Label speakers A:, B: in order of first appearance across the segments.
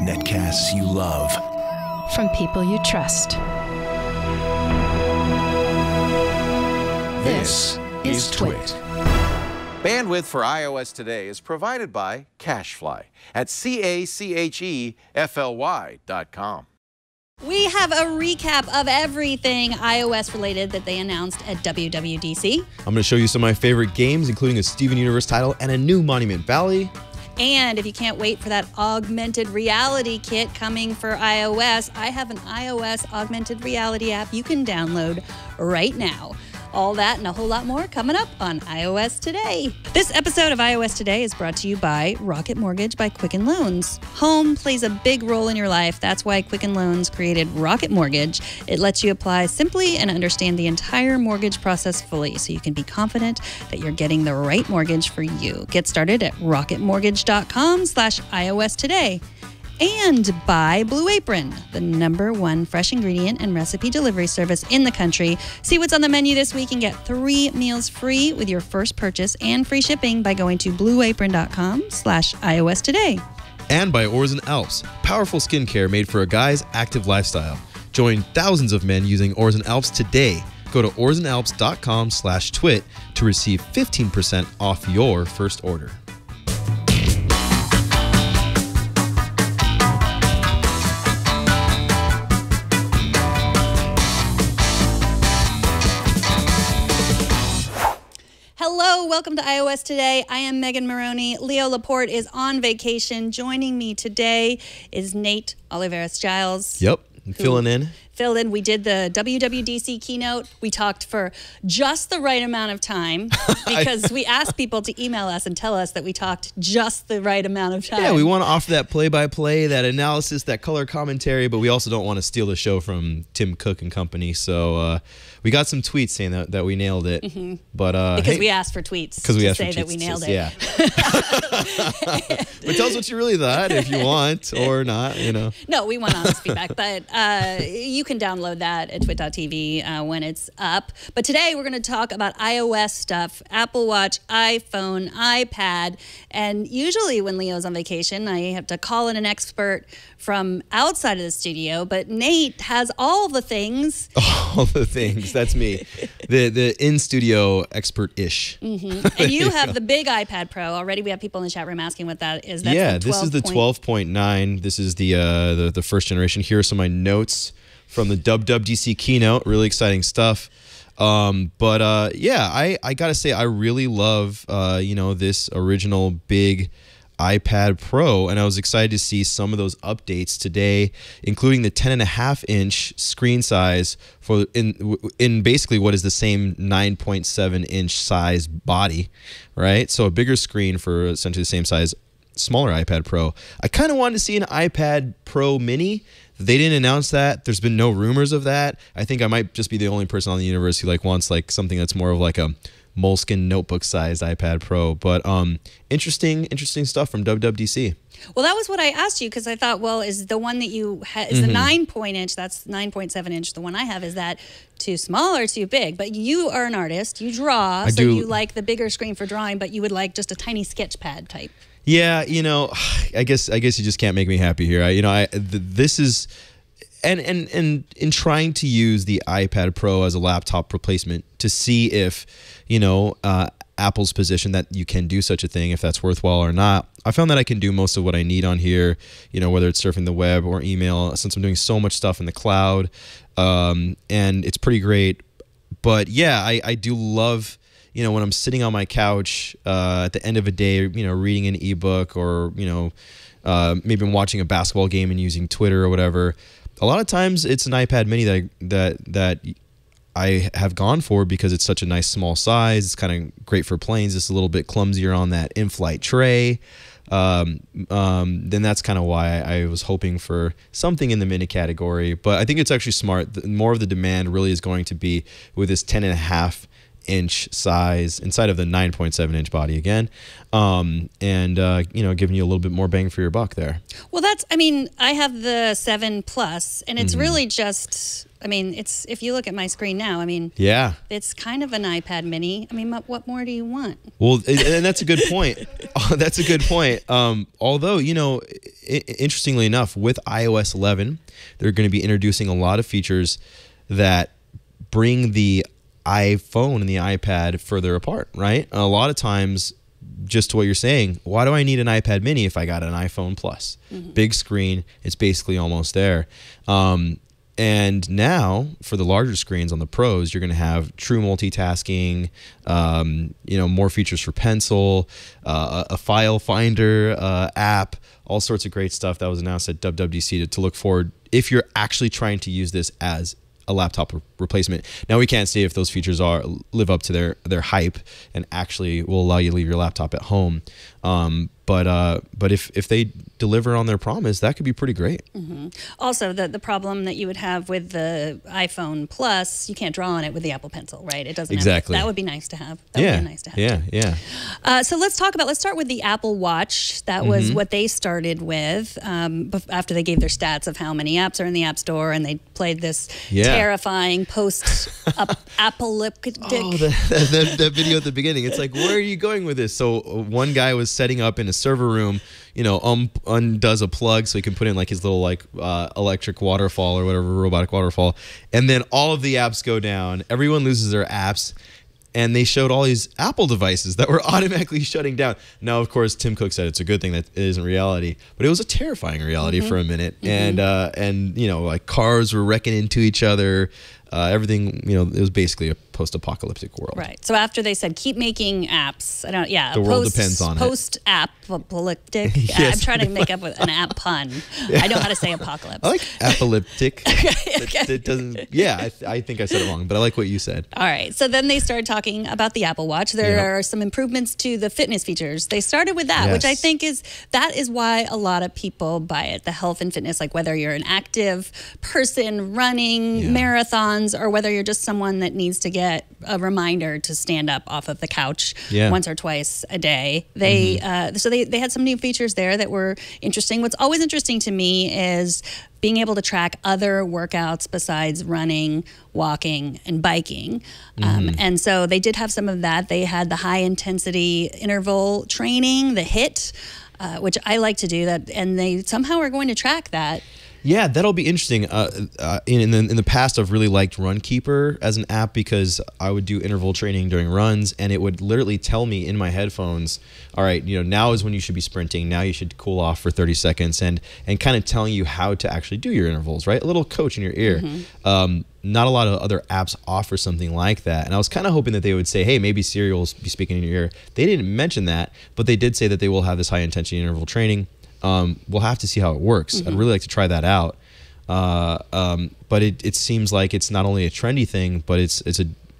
A: Netcasts you love.
B: From people you trust.
A: This is Twit.
C: Bandwidth for iOS today is provided by CacheFly at CACHEFLY.com.
D: We have a recap of everything iOS related that they announced at WWDC.
E: I'm going to show you some of my favorite games, including a Steven Universe title and a new Monument Valley.
D: And if you can't wait for that augmented reality kit coming for iOS, I have an iOS augmented reality app you can download right now. All that and a whole lot more coming up on iOS Today. This episode of iOS Today is brought to you by Rocket Mortgage by Quicken Loans. Home plays a big role in your life. That's why Quicken Loans created Rocket Mortgage. It lets you apply simply and understand the entire mortgage process fully, so you can be confident that you're getting the right mortgage for you. Get started at rocketmortgage.com/iOS Today. And by Blue Apron, the #1 fresh ingredient and recipe delivery service in the country. See what's on the menu this week and get 3 meals free with your first purchase and free shipping by going to blueapron.com/iOS Today.
E: And by Orez and Alps, powerful skincare made for a guy's active lifestyle. Join thousands of men using Orez and Alps today. Go to orezandalps.com/twit to receive 15% off your first order.
D: Hello, welcome to iOS Today. I am Megan Morrone. Leo Laporte is on vacation. Joining me today is Nate Olivarez-Giles.
E: Yep, filling in.
D: We did the WWDC keynote. We talked for just the right amount of time because we asked people to email us and tell us that we talked just the right amount of time.
E: Yeah, we want to offer that play-by-play, that analysis, that color commentary, but we also don't want to steal the show from Tim Cook and company. So we got some tweets saying that we nailed it.
D: Mm-hmm.
E: But
D: because we asked for tweets to say that we nailed it.
E: Yeah. But tell us what you really thought, if you want or not. You know.
D: No, we want honest feedback, but you can download that at twit.tv when it's up. But today we're going to talk about iOS stuff, Apple Watch, iPhone, iPad, and usually when Leo's on vacation, I have to call in an expert from outside of the studio, but Nate has all the things.
E: All the things. That's me. The in-studio expert-ish.
D: Mm-hmm. And you have the big iPad Pro. Already we have people in the chat room asking what that is. That's
E: yeah, this is the 12.9. This is the first generation. Here are some of my notes from the WWDC keynote. Really exciting stuff. Yeah, I gotta say, I really love this original big iPad Pro, and I was excited to see some of those updates today, including the 10.5-inch screen size for in basically what is the same 9.7-inch size body, right? So a bigger screen for essentially the same size, smaller iPad Pro. I kind of wanted to see an iPad Pro Mini. They didn't announce that. There's been no rumors of that. I think I might just be the only person on the universe who wants something that's more of a Moleskine notebook-sized iPad Pro. But interesting stuff from WWDC.
D: Well, that was what I asked you, because I thought, well, is the one that you is the 9-point-inch, that's 9.7-inch, the one I have, is that too small or too big? But you are an artist. You draw, so you like the bigger screen for drawing, but you would like just a tiny sketch pad type.
E: Yeah, I guess you just can't make me happy here. This is, and in trying to use the iPad Pro as a laptop replacement to see if, Apple's position that you can do such a thing, if that's worthwhile or not. I found that I can do most of what I need on here, whether it's surfing the web or email, since I'm doing so much stuff in the cloud, and it's pretty great. But yeah, I do love, when I'm sitting on my couch at the end of a day, reading an ebook, or maybe I'm watching a basketball game and using Twitter or whatever. A lot of times it's an iPad Mini that I have gone for, because it's such a nice small size. It's kind of great for planes. It's a little bit clumsier on that in-flight tray. Then that's kind of why I was hoping for something in the mini category. But I think it's actually smart. More of the demand really is going to be with this 10.5 inch size inside of the 9.7 inch body again, and giving you a little bit more bang for your buck there.
D: Well, I have the 7 Plus, and it's really just, it's, if you look at my screen now,
E: Yeah.
D: it's kind of an iPad mini. What more do you want?
E: Well, and that's a good point. That's a good point. Although, interestingly enough, with iOS 11, they're going to be introducing a lot of features that bring the iPhone and the iPad further apart, right? A lot of times, just to what you're saying, why do I need an iPad mini if I got an iPhone Plus? Big screen, it's basically almost there. And now, for the larger screens on the Pros, you're going to have true multitasking, more features for Pencil, a file finder app, all sorts of great stuff that was announced at WWDC to look forward if you're actually trying to use this as a laptop replacement. Now, we can't say if those features live up to their hype and actually will allow you to leave your laptop at home. But if they deliver on their promise, that could be pretty great.
D: Also, the problem that you would have with the iPhone Plus, you can't draw on it with the Apple Pencil, right? It doesn't
E: exactly.
D: That would be nice to have. That would be nice to have.
E: Yeah.
D: So let's start with the Apple Watch. That was what they started with after they gave their stats of how many apps are in the App Store, and they played this terrifying post-apocalyptic.
E: That video at the beginning. It's like, where are you going with this? So one guy was setting up in a server room, undoes a plug so he can put in like his little electric waterfall or whatever, robotic waterfall, and then all of the apps go down. Everyone loses their apps. And they showed all these Apple devices that were automatically shutting down. Now, of course, Tim Cook said it's a good thing that it isn't reality, but it was a terrifying reality for a minute. And cars were wrecking into each other. Everything, it was basically a post-apocalyptic world.
D: Right. So after they said keep making apps,
E: the world depends on it.
D: Post-apocalyptic.
E: Yes.
D: I'm trying to make up an app pun. I know how to say apocalypse.
E: I like apocalyptic. It doesn't. Yeah, I think I said it wrong, but I like what you said.
D: All right. So then they started talking about the Apple Watch. There are some improvements to the fitness features. They started with that, which I think is why a lot of people buy it. The health and fitness, like whether you're an active person running marathons or whether you're just someone that needs to get a reminder to stand up off of the couch once or twice a day. They had some new features there that were interesting. What's always interesting to me is being able to track other workouts besides running, walking, and biking. And so they did have some of that. They had the high intensity interval training, the HIIT, which I like to do that, and they somehow are going to track that.
E: Yeah, that'll be interesting. In the past, I've really liked Runkeeper as an app because I would do interval training during runs, and it would literally tell me in my headphones, all right, now is when you should be sprinting. Now you should cool off for 30 seconds, and kind of telling you how to actually do your intervals, right? A little coach in your ear. Not a lot of other apps offer something like that. And I was kind of hoping that they would say, hey, maybe Siri will be speaking in your ear. They didn't mention that, but they did say that they will have this high intensity interval training. We'll have to see how it works. I'd really like to try that out. But it seems like it's not only a trendy thing, but it's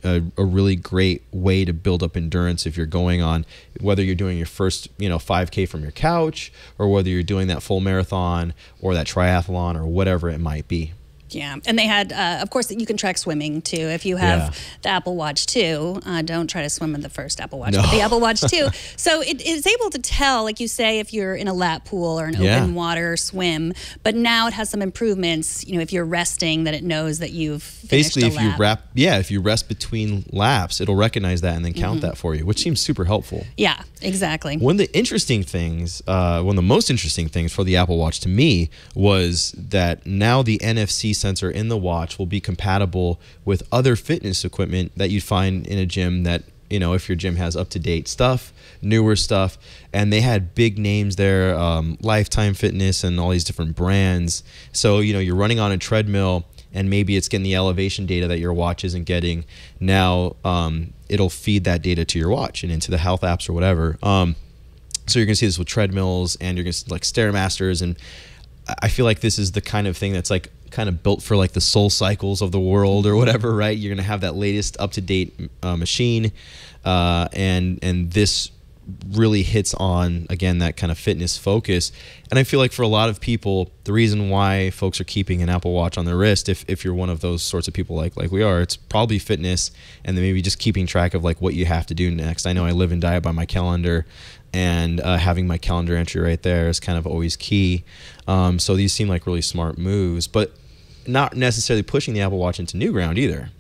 E: a really great way to build up endurance if you're going on, whether you're doing your first 5K from your couch, or whether you're doing that full marathon or that triathlon or whatever it might be.
D: Yeah, and they had, of course, you can track swimming too. If you have the Apple Watch 2, don't try to swim with the first Apple Watch, but the Apple Watch 2. So it is able to tell, like you say, if you're in a lap pool or an open water swim. But now it has some improvements. If you're resting, that it knows that you've finished a lap.
E: If you rest between laps, it'll recognize that and then count that for you, which seems super helpful.
D: Yeah, exactly.
E: One of the most interesting things for the Apple Watch to me was that now the NFC sensor in the watch will be compatible with other fitness equipment that you'd find in a gym that, if your gym has up-to-date stuff, newer stuff. And they had big names there, Lifetime Fitness and all these different brands. So, you're running on a treadmill and maybe it's getting the elevation data that your watch isn't getting. Now, it'll feed that data to your watch and into the health apps or whatever. So you're going to see this with treadmills, and you're going to see like Stairmasters, and I feel like this is the kind of thing that's like kind of built for like the Soul Cycles of the world or whatever, right? You're going to have that latest up-to-date machine, and this really hits on, again, that kind of fitness focus. And I feel like for a lot of people, the reason why folks are keeping an Apple Watch on their wrist, if you're one of those sorts of people like we are, it's probably fitness, and then maybe just keeping track of like what you have to do next. I know I live and die by my calendar, and having my calendar entry right there is kind of always key. So these seem like really smart moves, but not necessarily pushing the Apple Watch into new ground either.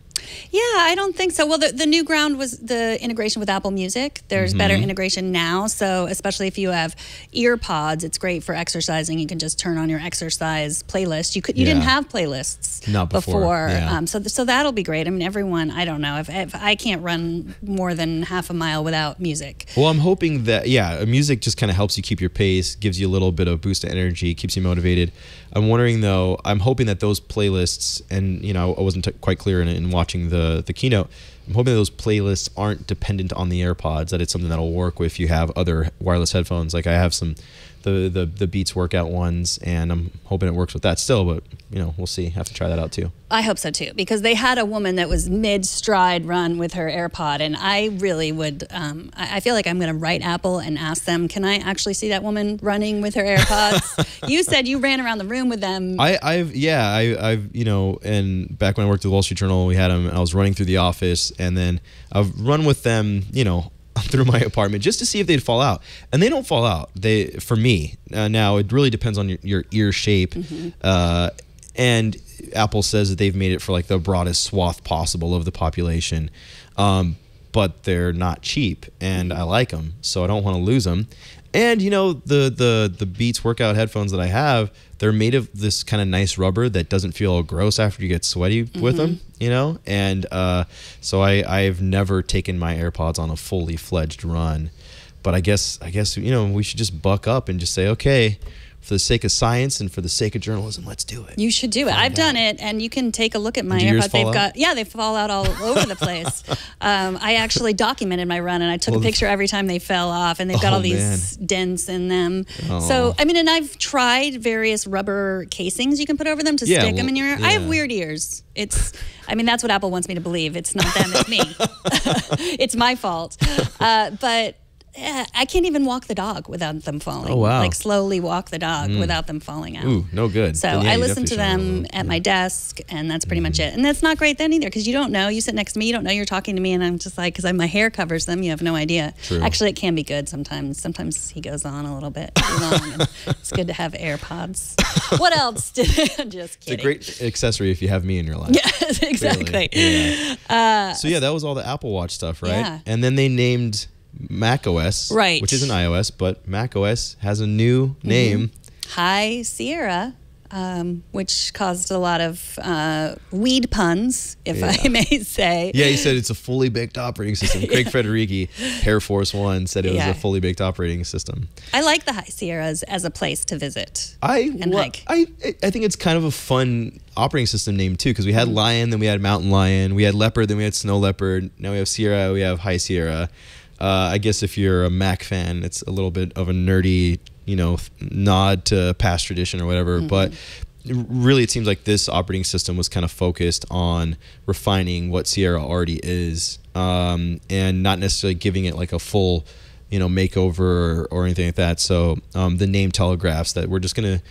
D: Yeah, I don't think so. Well, the new ground was the integration with Apple Music. There's better integration now. So especially if you have ear pods, it's great for exercising. You can just turn on your exercise playlist. You didn't have playlists
E: Not before. Yeah.
D: So that'll be great. I mean, everyone, I don't know. If I can't run more than half a mile without music.
E: Well, I'm hoping that, music just kind of helps you keep your pace, gives you a little bit of boost of energy, keeps you motivated. I'm wondering, though, I'm hoping that those playlists, and, you know, I wasn't quite clear in watching the keynote, I'm hoping that those playlists aren't dependent on the AirPods, that it's something that'll work if you have other wireless headphones. Like I have the Beats workout ones, and I'm hoping it works with that still, but, you know, we'll see. Have to try that out too.
D: I hope so too, because they had a woman that was mid-stride run with her AirPod, and I really would, I feel like I'm going to write Apple and ask them, can I actually see that woman running with her AirPods? You said you ran around the room with them.
E: I've you know, and back when I worked at the Wall Street Journal, we had them, and I was running through the office, and then I've run with them, you know, through my apartment just to see if they'd fall out, and they don't fall out. For me, now it really depends on your ear shape, and Apple says that they've made it for like the broadest swath possible of the population, but they're not cheap, and I like them, so I don't want to lose them. And you know, the Beats workout headphones that I have, they're made of this kind of nice rubber that doesn't feel gross after you get sweaty with them, you know? And so I've never taken my AirPods on a fully fledged run. But I guess you know, we should just buck up and just say, okay, for the sake of science and for the sake of journalism, let's do it.
D: You should do it. I've done it, and you can take a look at my AirPods. They fall out all over the place. I actually documented my run, and I took a picture every time they fell off, and they've got all these dents in them. So, I mean, and I've tried various rubber casings you can put over them to stick them in your ear. I have weird ears. I mean, that's what Apple wants me to believe. It's not them, it's me. It's my fault. But I can't even walk the dog without them falling.
E: Oh, wow.
D: Like slowly walk the dog without them falling out.
E: Ooh, no good.
D: So I listen to them at my desk, and that's pretty much it. And that's not great then either, because you don't know. You sit next to me, you don't know you're talking to me, and I'm just like, because my hair covers them, you have no idea.
E: True.
D: Actually, it can be good sometimes. Sometimes he goes on a little bit too long, and it's good to have AirPods. What else? Just kidding.
E: It's a great accessory if you have me in your life.
D: Yes, exactly.
E: Yeah. So yeah, that was all the Apple Watch stuff, right?
D: Yeah.
E: And then they named macOS,
D: right,
E: which isn't iOS, but macOS has a new name.
D: High Sierra, which caused a lot of weed puns, if I may say.
E: Yeah, he said it's a fully baked operating system. Craig Federighi, Air Force One, said it was a fully baked operating system.
D: I like the High Sierras as a place to visit.
E: I think it's kind of a fun operating system name too, because we had Lion, then we had Mountain Lion, we had Leopard, then we had Snow Leopard, now we have Sierra, we have High Sierra. I guess if you're a Mac fan, it's a little bit of a nerdy, you know, nod to past tradition or whatever. But really, it seems like this operating system was kind of focused on refining what Sierra already is, and not necessarily giving it like a full, you know, makeover or anything like that. So the name telegraphs that we're just gonna,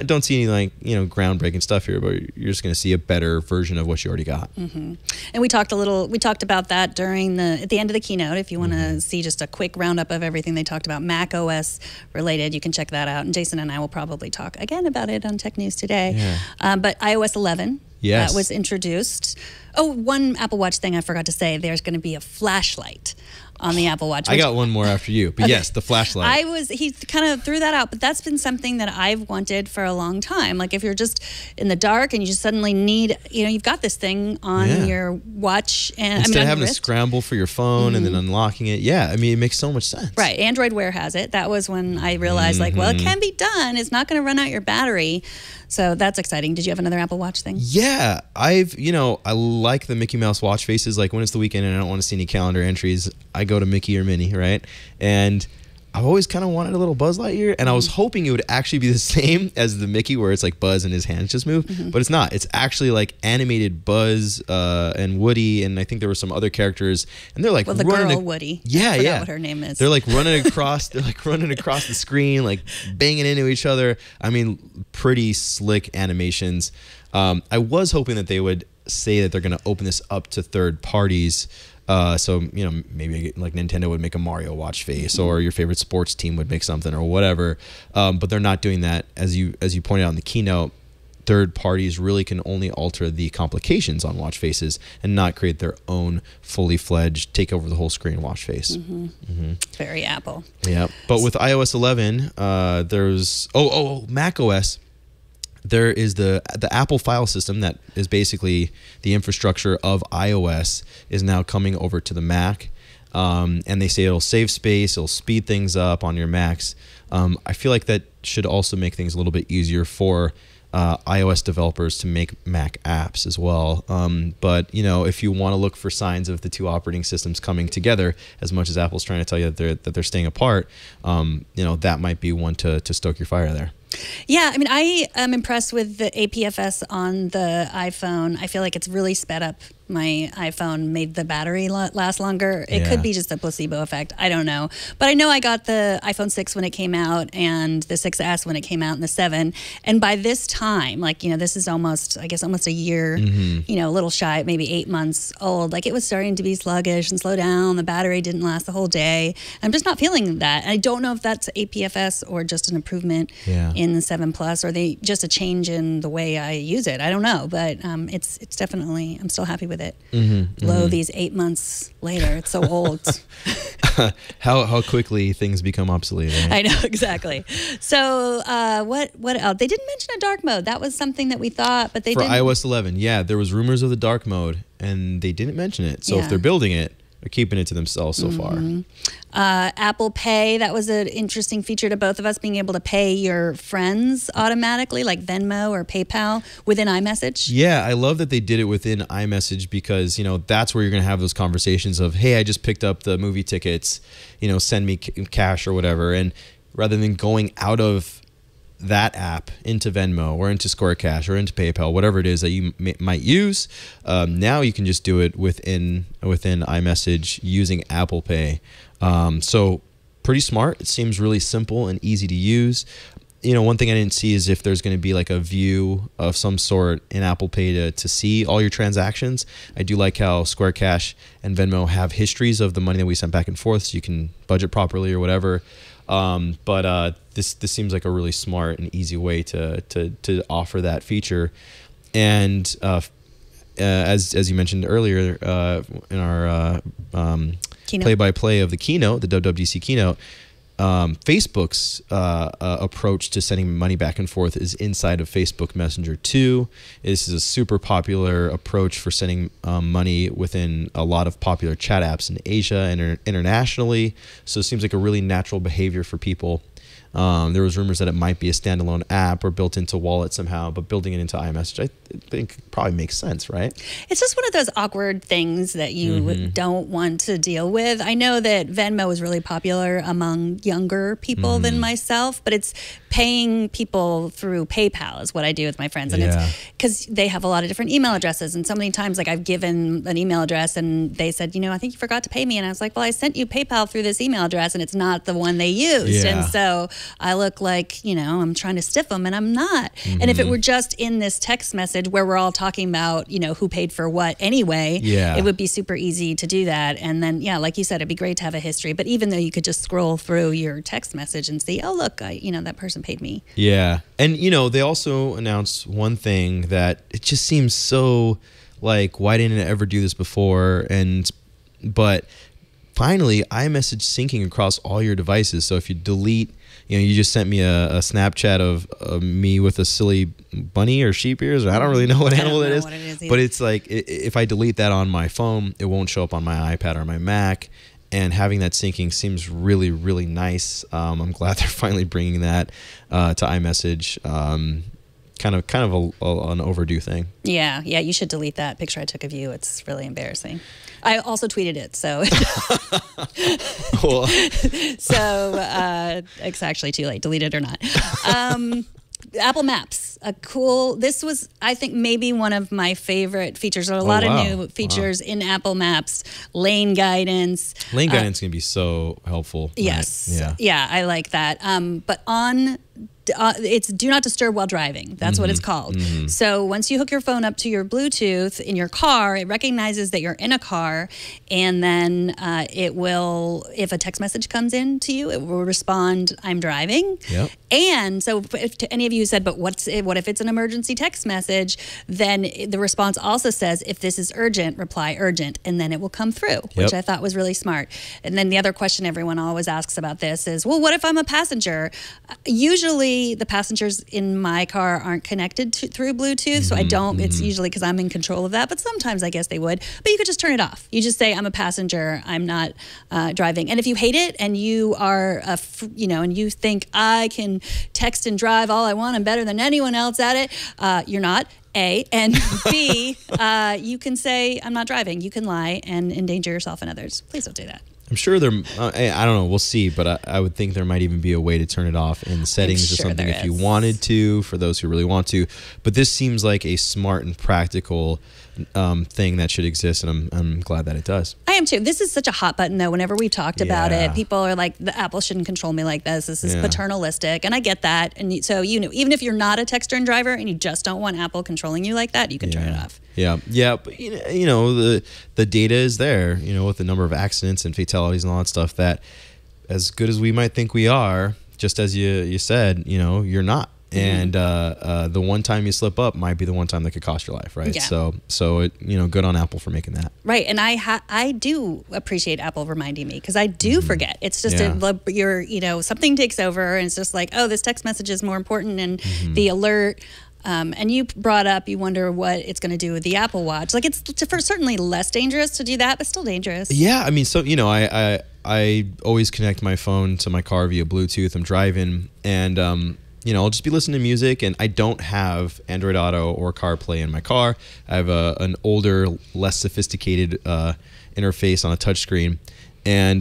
E: don't see any like, you know, groundbreaking stuff here, but you're just gonna see a better version of what you already got.
D: And we talked about that at the end of the keynote. If you want to see just a quick roundup of everything they talked about Mac OS related, you can check that out. And Jason and I will probably talk again about it on Tech News today.
E: Yeah.
D: But iOS 11.
E: Yes.
D: Was introduced. Oh, one Apple Watch thing I forgot to say. There's going to be a flashlight on the Apple Watch.
E: I got one more after you, but yes, the flashlight.
D: He kind of threw that out, but that's been something that I've wanted for a long time. Like if you're just in the dark and you just suddenly need, you've got this thing on your watch, and
E: instead of having to scramble for your phone and then unlocking it. Yeah, I mean, it makes so much sense.
D: Right, Android Wear has it. That was when I realized, like, well, it can be done. It's not going to run out your battery. So that's exciting. Did you have another Apple Watch thing?
E: Yeah, I like the Mickey Mouse watch faces. Like when it's the weekend and I don't want to see any calendar entries, I go to Mickey or Minnie, right? And I've always kind of wanted a little Buzz Lightyear, and I was hoping it would actually be the same as the Mickey, where it's like Buzz and his hands just move, but it's not. It's actually like animated Buzz and Woody, and I think there were some other characters, and they're like
D: the girl Woody.
E: Yeah,
D: I forgot
E: yeah.
D: what her name is.
E: They're like running across. They're like running across the screen, like banging into each other. I mean, pretty slick animations. I was hoping that they would say that they're going to open this up to third parties. So, you know, maybe like Nintendo would make a Mario watch face, or your favorite sports team would make something or whatever. But they're not doing that. As you pointed out in the keynote, third parties really can only alter the complications on watch faces and not create their own fully fledged take over the whole screen watch face.
D: Very Apple.
E: Yeah. But with iOS 11, there's Mac OS. There is the Apple file system that is basically the infrastructure of iOS is now coming over to the Mac. And they say it'll save space, it'll speed things up on your Macs. I feel like that should also make things a little bit easier for iOS developers to make Mac apps as well. But, you know, if you want to look for signs of the two operating systems coming together, as much as Apple's trying to tell you that they're staying apart, you know, that might be one to stoke your fire there.
D: Yeah, I mean, I am impressed with the APFS on the iPhone. I feel like it's really sped up my iPhone, made the battery last longer. It could be just a placebo effect. I don't know. But I know I got the iPhone 6 when it came out and the 6S when it came out and the 7. And by this time, like, you know, this is almost a year, you know, a little shy, maybe 8 months old. Like, it was starting to be sluggish and slow down. The battery didn't last the whole day. I'm just not feeling that. And I don't know if that's APFS or just an improvement in the 7 Plus, or just a change in the way I use it. I don't know, but it's definitely, I'm still happy with it. These 8 months later, it's so old.
E: How quickly things become obsolete. Right?
D: I know, exactly. So what else? They didn't mention a dark mode. That was something that we thought, but they didn't.
E: For iOS 11, yeah, there was rumors of the dark mode, and they didn't mention it. So if they're building it, they're keeping it to themselves so far. Apple
D: Pay, that was an interesting feature to both of us, being able to pay your friends automatically, like Venmo or PayPal, within iMessage.
E: Yeah, I love that they did it within iMessage because, you know, that's where you're going to have those conversations of, hey, I just picked up the movie tickets, you know, send me cash or whatever. And rather than going out of that app into Venmo or into Square Cash or into PayPal, whatever it is that you might use, now you can just do it within iMessage using Apple Pay. So pretty smart. It seems really simple and easy to use. You know, one thing I didn't see is if there's going to be like a view of some sort in Apple Pay to see all your transactions. I do like how Square Cash and Venmo have histories of the money that we sent back and forth, so you can budget properly or whatever. But this seems like a really smart and easy way to offer that feature. And as you mentioned earlier in our play-by-play of the keynote, the WWDC keynote, Facebook's approach to sending money back and forth is inside of Facebook Messenger 2. This is a super popular approach for sending money within a lot of popular chat apps in Asia and internationally. So it seems like a really natural behavior for people. There was rumors that it might be a standalone app or built into Wallet somehow, but building it into iMessage, I think probably makes sense, right?
D: It's just one of those awkward things that you don't want to deal with. I know that Venmo is really popular among younger people than myself, but it's paying people through PayPal is what I do with my friends. And it's because they have a lot of different email addresses. And so many times, like, I've given an email address and they said, you know, I think you forgot to pay me. And I was like, well, I sent you PayPal through this email address and it's not the one they used. And so I look like, you know, I'm trying to stiff them, and I'm not. And if it were just in this text message where we're all talking about, you know, who paid for what anyway, it would be super easy to do that. And then, like you said, it'd be great to have a history. But even though you could just scroll through your text message and see, oh, look, you know, that person paid me.
E: Yeah. And, you know, they also announced one thing that it just seems so like, why didn't it ever do this before? But finally, iMessage syncing across all your devices. So if you delete, you know, you just sent me a Snapchat of me with a silly bunny or sheep ears. Or I don't really know what animal it is. But it's like, if I delete that on my phone, it won't show up on my iPad or my Mac. And having that syncing seems really, really nice. I'm glad they're finally bringing that to iMessage. kind of an overdue thing.
D: Yeah, you should delete that picture I took of you. It's really embarrassing. I also tweeted it, so
E: Well,
D: so it's actually too late. Delete it or not. Apple Maps, this was, I think, maybe one of my favorite features. There are a lot of new features in Apple Maps. Lane guidance.
E: Lane guidance can be so helpful.
D: Yes.
E: Right?
D: Yeah, I like that. But it's do not disturb while driving. That's what it's called. So once you hook your phone up to your Bluetooth in your car, it recognizes that you're in a car, and then it will, if a text message comes in to you, it will respond, "I'm driving."
E: Yep.
D: And so if to any of you said, but what if it's an emergency text message? Then the response also says, "If this is urgent, reply urgent," and then it will come through, which I thought was really smart. And then the other question everyone always asks about this is, well, what if I'm a passenger? Usually the passengers in my car aren't connected through Bluetooth, so I don't. It's usually because I'm in control of that, but sometimes I guess they would. But you could just turn it off. You just say, "I'm a passenger. I'm not driving." And if you hate it and you are, and you think I can text and drive all I want, I'm better than anyone else at it, you're not. A, and B, you can say, "I'm not driving." You can lie and endanger yourself and others. Please don't do that.
E: I'm sure there. I don't know. We'll see, but I would think there might even be a way to turn it off in settings or something if you wanted to, for those who really want to. But this seems like a smart and practical thing that should exist, and I'm glad that it does.
D: I am too. This is such a hot button, though. Whenever we've talked about it, people are like, "The Apple shouldn't control me like this. This is paternalistic," and I get that. And so even if you're not a texter and driver and you just don't want Apple controlling you like that, you can turn it off.
E: Yeah, but the data is there, with the number of accidents and fatalities and all that stuff, that as good as we might think we are, just as you said, you're not. And the one time you slip up might be the one time that could cost your life, right?
D: Yeah.
E: So it, good on Apple for making that.
D: Right, and I do appreciate Apple reminding me, because I do forget. It's just something takes over, and it's just like, oh, this text message is more important, and the alert. And you brought up, you wonder what it's going to do with the Apple Watch. Like, it's certainly less dangerous to do that, but still dangerous.
E: Yeah, I mean, so I always connect my phone to my car via Bluetooth. I'm driving, and I'll just be listening to music, and I don't have Android Auto or CarPlay in my car. I have an older, less sophisticated interface on a touchscreen, and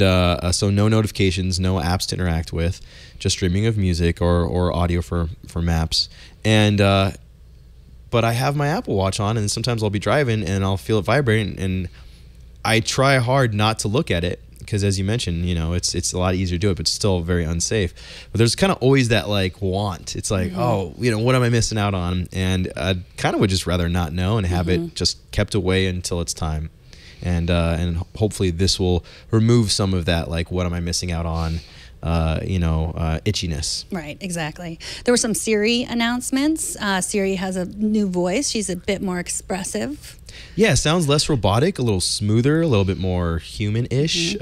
E: so no notifications, no apps to interact with, just streaming of music or audio for maps. And but I have my Apple Watch on, and sometimes I'll be driving and I'll feel it vibrating, and I try hard not to look at it, because as you mentioned, it's a lot easier to do it, but still very unsafe. But there's kind of always that want. It's like, oh, what am I missing out on? And I kind of would just rather not know and have it just kept away until it's time. And hopefully this will remove some of that, what am I missing out on? Itchiness.
D: Right, exactly. There were some Siri announcements. Siri has a new voice. She's a bit more expressive.
E: Yeah, sounds less robotic, a little smoother, a little bit more human-ish,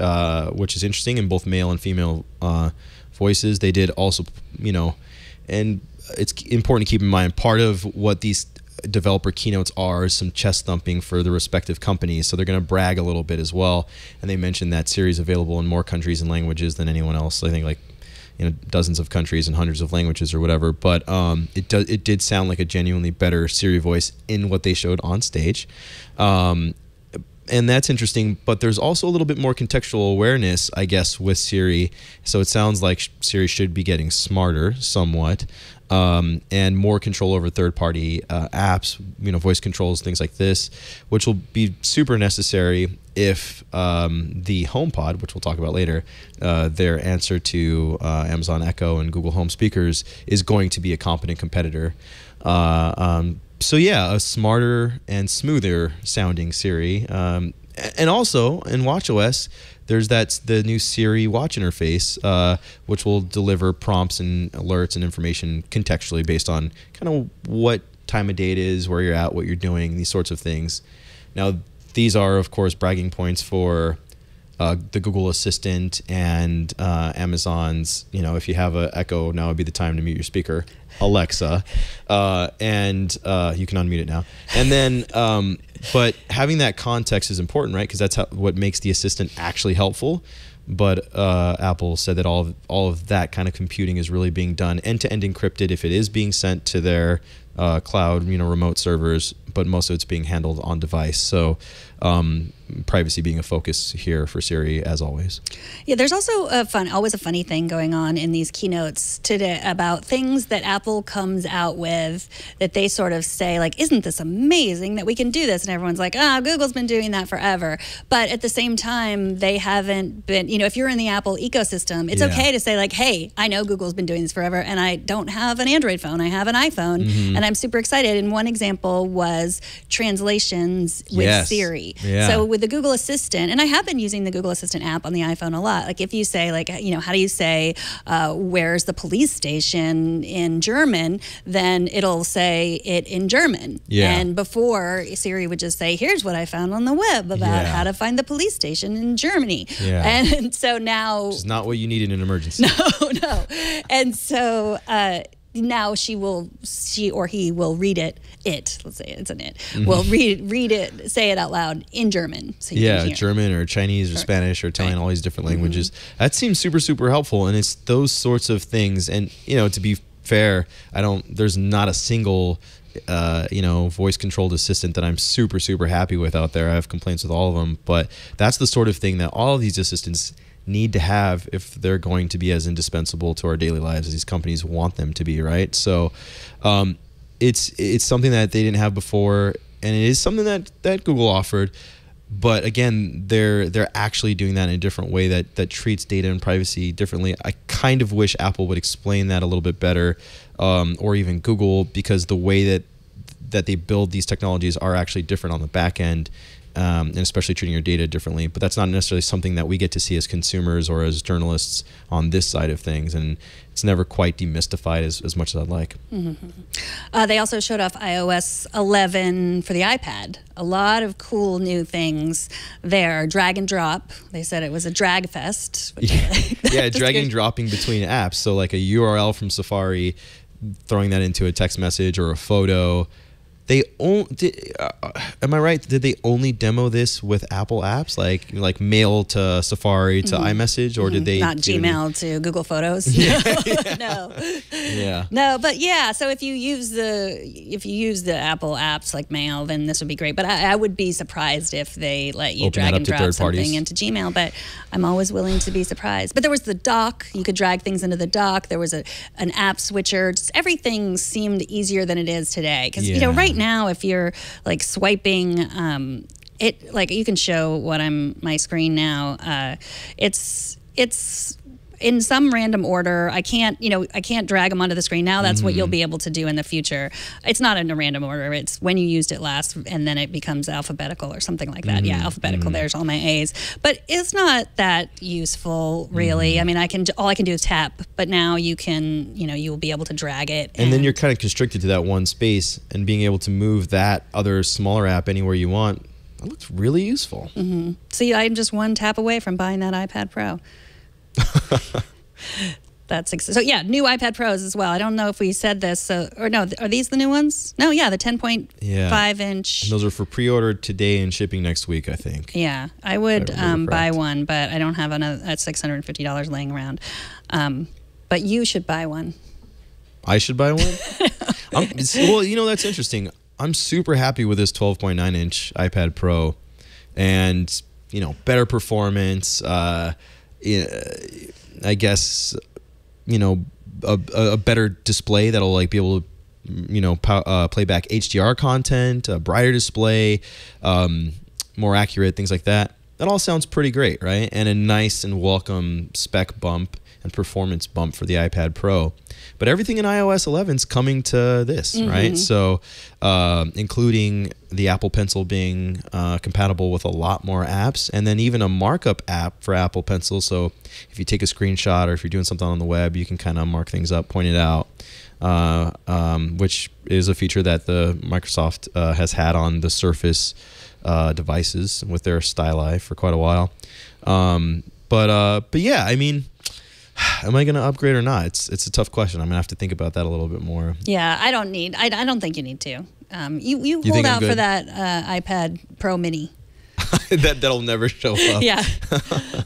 E: which is interesting in both male and female voices. They did also, and it's important to keep in mind, part of what these developer keynotes are some chest thumping for the respective companies, so they're going to brag a little bit as well. And they mentioned that Siri is available in more countries and languages than anyone else. I think dozens of countries and hundreds of languages or whatever. But it did sound like a genuinely better Siri voice in what they showed on stage. And that's interesting, but there's also a little bit more contextual awareness, I guess, with Siri. So it sounds like Siri should be getting smarter somewhat, and more control over third-party apps, voice controls, things like this, which will be super necessary if the HomePod, which we'll talk about later, their answer to Amazon Echo and Google Home speakers, is going to be a competent competitor. So yeah, a smarter and smoother sounding Siri. And also in watchOS, there's the new Siri watch interface, which will deliver prompts and alerts and information contextually based on kind of what time of day it is, where you're at, what you're doing, these sorts of things. Now, these are, of course, bragging points for the Google Assistant and Amazon's, if you have an Echo, now would be the time to mute your speaker, Alexa, and you can unmute it now. And then, but having that context is important, right? Because that's what makes the Assistant actually helpful. But Apple said that all of that kind of computing is really being done end-to-end encrypted if it is being sent to their cloud, remote servers, but most of it's being handled on device. So privacy being a focus here for Siri, as always.
D: Yeah, there's also always a funny thing going on in these keynotes today about things that Apple comes out with that they sort of say, like, isn't this amazing that we can do this? And everyone's like, Google's been doing that forever. But at the same time, they haven't been, if you're in the Apple ecosystem, it's okay to say, like, hey, I know Google's been doing this forever, and I don't have an Android phone. I have an iPhone, and I'm super excited. And one example was translations with Siri.
E: Yeah.
D: So with the Google Assistant, and I have been using the Google Assistant app on the iPhone a lot. Like if you say, like, how do you say, where's the police station in German, then it'll say it in German. Yeah. And before, Siri would just say, here's what I found on the web about how to find the police station in Germany. Yeah. And so now...
E: Which is not what you need in an emergency.
D: No. And so... now she or he will read it. Let's say it's an it. Will read it, say it out loud in German. So you can hear.
E: German or Chinese or Spanish or Italian, all these different languages. That seems super, super helpful. And it's those sorts of things. And to be fair, there's not a single voice controlled assistant that I'm super, super happy with out there. I have complaints with all of them, but that's the sort of thing that all of these assistants need to have if they're going to be as indispensable to our daily lives as these companies want them to be, right? So it's something that they didn't have before, and it is something that Google offered, but again, they're actually doing that in a different way that treats data and privacy differently. I kind of wish Apple would explain that a little bit better, or even Google, because the way that they build these technologies are actually different on the back end. And especially treating your data differently. But that's not necessarily something that we get to see as consumers or as journalists on this side of things. And it's never quite demystified as much as I'd like.
D: They also showed off iOS 11 for the iPad. A lot of cool new things there. Drag and drop. They said it was a drag fest.
E: Dragging and dropping between apps. So like a URL from Safari, throwing that into a text message or a photo. Am I right? Did they only demo this with Apple apps, like Mail to Safari to iMessage, or did they
D: not Gmail to Google Photos? No. No, but yeah. So if you use the Apple apps like Mail, then this would be great. But I would be surprised if they let you drag and drop something into Gmail. But I'm always willing to be surprised. But there was the dock. You could drag things into the dock. There was an app switcher. Just everything seemed easier than it is today. Because right now, if you're like swiping, it like you can show what my screen now. It's in some random order. I can't drag them onto the screen now. That's what you'll be able to do in the future. It's not in a random order. It's when you used it last, and then it becomes alphabetical or something like that. Yeah, alphabetical. There's all my A's, but it's not that useful, really. I mean, all I can do is tap, but now you can, you'll be able to drag it.
E: And then you're kind of constricted to that one space, and being able to move that other smaller app anywhere you want. That looks really useful.
D: See, I'm just one tap away from buying that iPad Pro. So yeah, new iPad Pros as well. I don't know if we said this, or no, are these the new ones? No, yeah, the 10.5 inch.
E: And those are for pre-order today and shipping next week, I think.
D: Yeah, I would buy one, but I don't have another at $650 laying around. But you should buy one.
E: I should buy one? Well, that's interesting. I'm super happy with this 12.9 inch iPad Pro, and better performance. I guess, a better display that'll be able to, play back HDR content, a brighter display, more accurate, things like that. That all sounds pretty great, right? And a nice and welcome spec bump and performance bump for the iPad Pro. But everything in iOS 11 is coming to this, right? So including the Apple Pencil being compatible with a lot more apps, and then even a markup app for Apple Pencil. So if you take a screenshot or if you're doing something on the web, you can kind of mark things up, point it out, which is a feature that the Microsoft has had on the Surface devices with their Styli for quite a while. But yeah, I mean, am I going to upgrade or not? It's a tough question. I'm going to have to think about that a little bit more.
D: Yeah, I don't think you need to. You hold out for that iPad Pro Mini.
E: that'll never show up.
D: Yeah.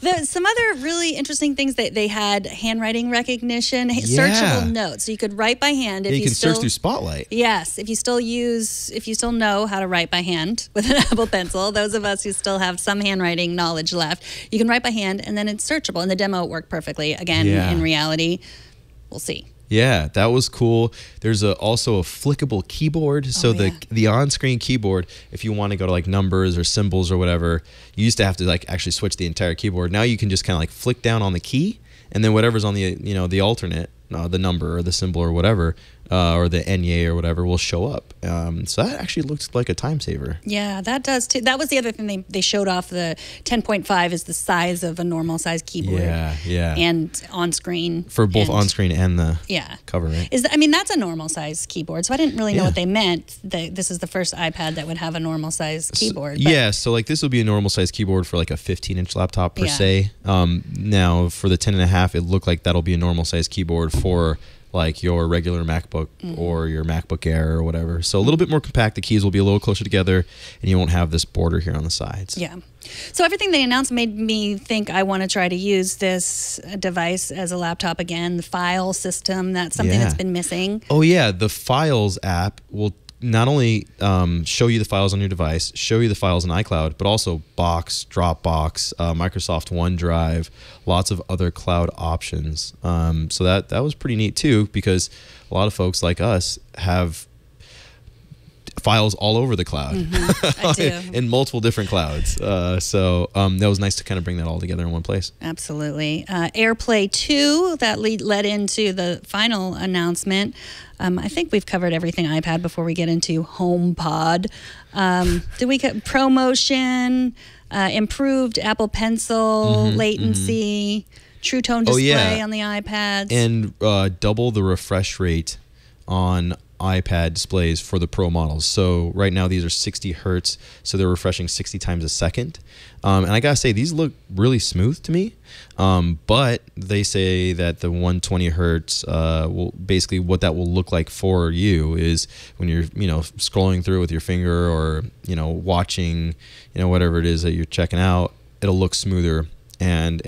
D: There's some other really interesting things that they had: handwriting recognition, searchable notes. So you could write by hand if
E: you can
D: still
E: search through Spotlight.
D: Yes, if you still know how to write by hand with an Apple Pencil. Those of us who still have some handwriting knowledge left, you can write by hand, and then it's searchable. And the demo worked perfectly. Again, in reality, we'll see.
E: Yeah, that was cool. There's also a flickable keyboard. So the on-screen keyboard, if you want to go to like numbers or symbols or whatever, you used to have to like actually switch the entire keyboard. Now you can just kind of like flick down on the key, and then whatever's on the the alternate, the number or the symbol or whatever, or the Enye or whatever will show up. So that actually looks like a time saver.
D: Yeah, that does too. That was the other thing they showed off. The 10.5 is the size of a normal size keyboard.
E: Yeah.
D: And on screen.
E: For both on screen and the cover, right?
D: That's a normal size keyboard. So I didn't really know what they meant. This is the first iPad that would have a normal size keyboard.
E: So like this will be a normal size keyboard for like a 15-inch laptop per se. Now for the 10.5, it looked like that'll be a normal size keyboard for like your regular MacBook or your MacBook Air or whatever. So a little bit more compact. The keys will be a little closer together, and you won't have this border here on the sides.
D: Yeah. So everything they announced made me think I want to try to use this device as a laptop again. The file system, that's something that's been missing.
E: Oh, yeah. The Files app will not only show you the files on your device, show you the files in iCloud, but also Box, Dropbox, Microsoft OneDrive, lots of other cloud options. So that was pretty neat too, because a lot of folks like us have files all over the cloud.
D: I do.
E: In multiple different clouds. So that was nice to kind of bring that all together in one place.
D: Absolutely. AirPlay 2, that led into the final announcement. I think we've covered everything iPad before we get into HomePod. Did we get ProMotion, improved Apple Pencil, latency, True Tone display on the iPads?
E: And double the refresh rate on iPad displays for the Pro models. So right now these are 60 hertz, so they're refreshing 60 times a second. And I gotta say, these look really smooth to me. But they say that the 120 hertz will basically, what that will look like for you is when you're scrolling through with your finger or watching whatever it is that you're checking out, it'll look smoother and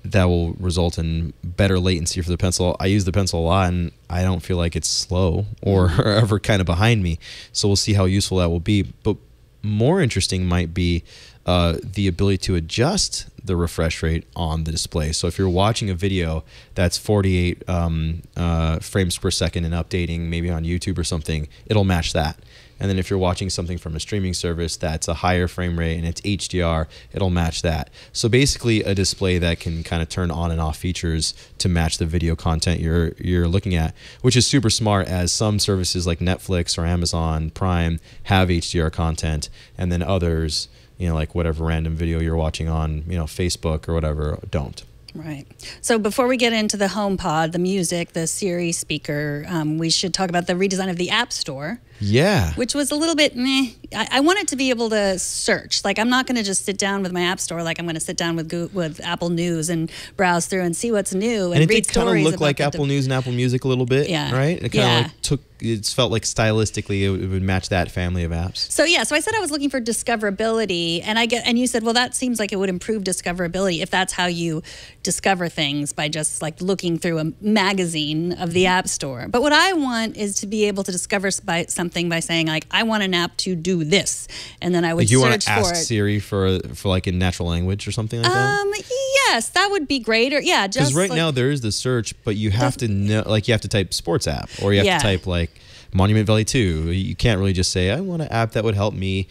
E: that will result in better latency for the pencil. I use the pencil a lot, and I don't feel like it's slow or ever kind of behind me. So we'll see how useful that will be. But more interesting might be the ability to adjust the refresh rate on the display. So if you're watching a video that's 48 frames per second and updating, maybe on YouTube or something, it'll match that. And then if you're watching something from a streaming service that's a higher frame rate and it's HDR, it'll match that. So basically a display that can kind of turn on and off features to match the video content you're looking at, which is super smart, as some services like Netflix or Amazon Prime have HDR content, and then others, like whatever random video you're watching on, Facebook or whatever, don't.
D: Right. So before we get into the HomePod, the music, the Siri speaker, we should talk about the redesign of the App Store.
E: Yeah.
D: Which was a little bit meh. I want it to be able to search. Like, I'm not going to just sit down with my App Store like I'm going to sit down with Apple News and browse through and see what's new and read stories.
E: It did kind of look like Apple News and Apple Music a little bit, right? It kind of it felt like stylistically it would match that family of apps.
D: So I said I was looking for discoverability, and you said, well, that seems like it would improve discoverability if that's how you discover things, by just like looking through a magazine of the App Store. But what I want is to be able to discover something by saying, like, I want an app to do this, and then I would search for it. You want to ask
E: Siri for like in natural language or something like that?
D: Yes, that would be great. Or
E: because right now there is the search, but you have to know, like, you have to type sports app, or you have to type like Monument Valley 2. You can't really just say, I want an app that would help me,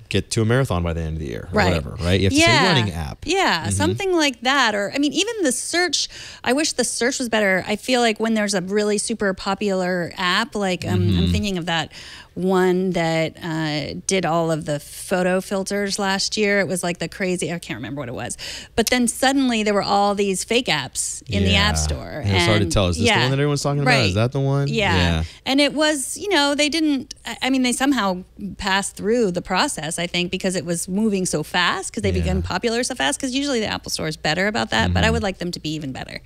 E: get to a marathon by the end of the year or whatever, right? You have to say running app.
D: Yeah, something like that. Or, I mean, even the search, I wish the search was better. I feel like when there's a really super popular app, like I'm thinking of that one that did all of the photo filters last year. It was like the crazy, I can't remember what it was. But then suddenly there were all these fake apps in the App Store.
E: And it's hard to tell. Is this the one that everyone's talking about? Is that the one?
D: Yeah. And it was, they didn't, they somehow passed through the process, I think, because it was moving so fast, because they began popular so fast, because usually the Apple Store is better about that, but I would like them to be even better.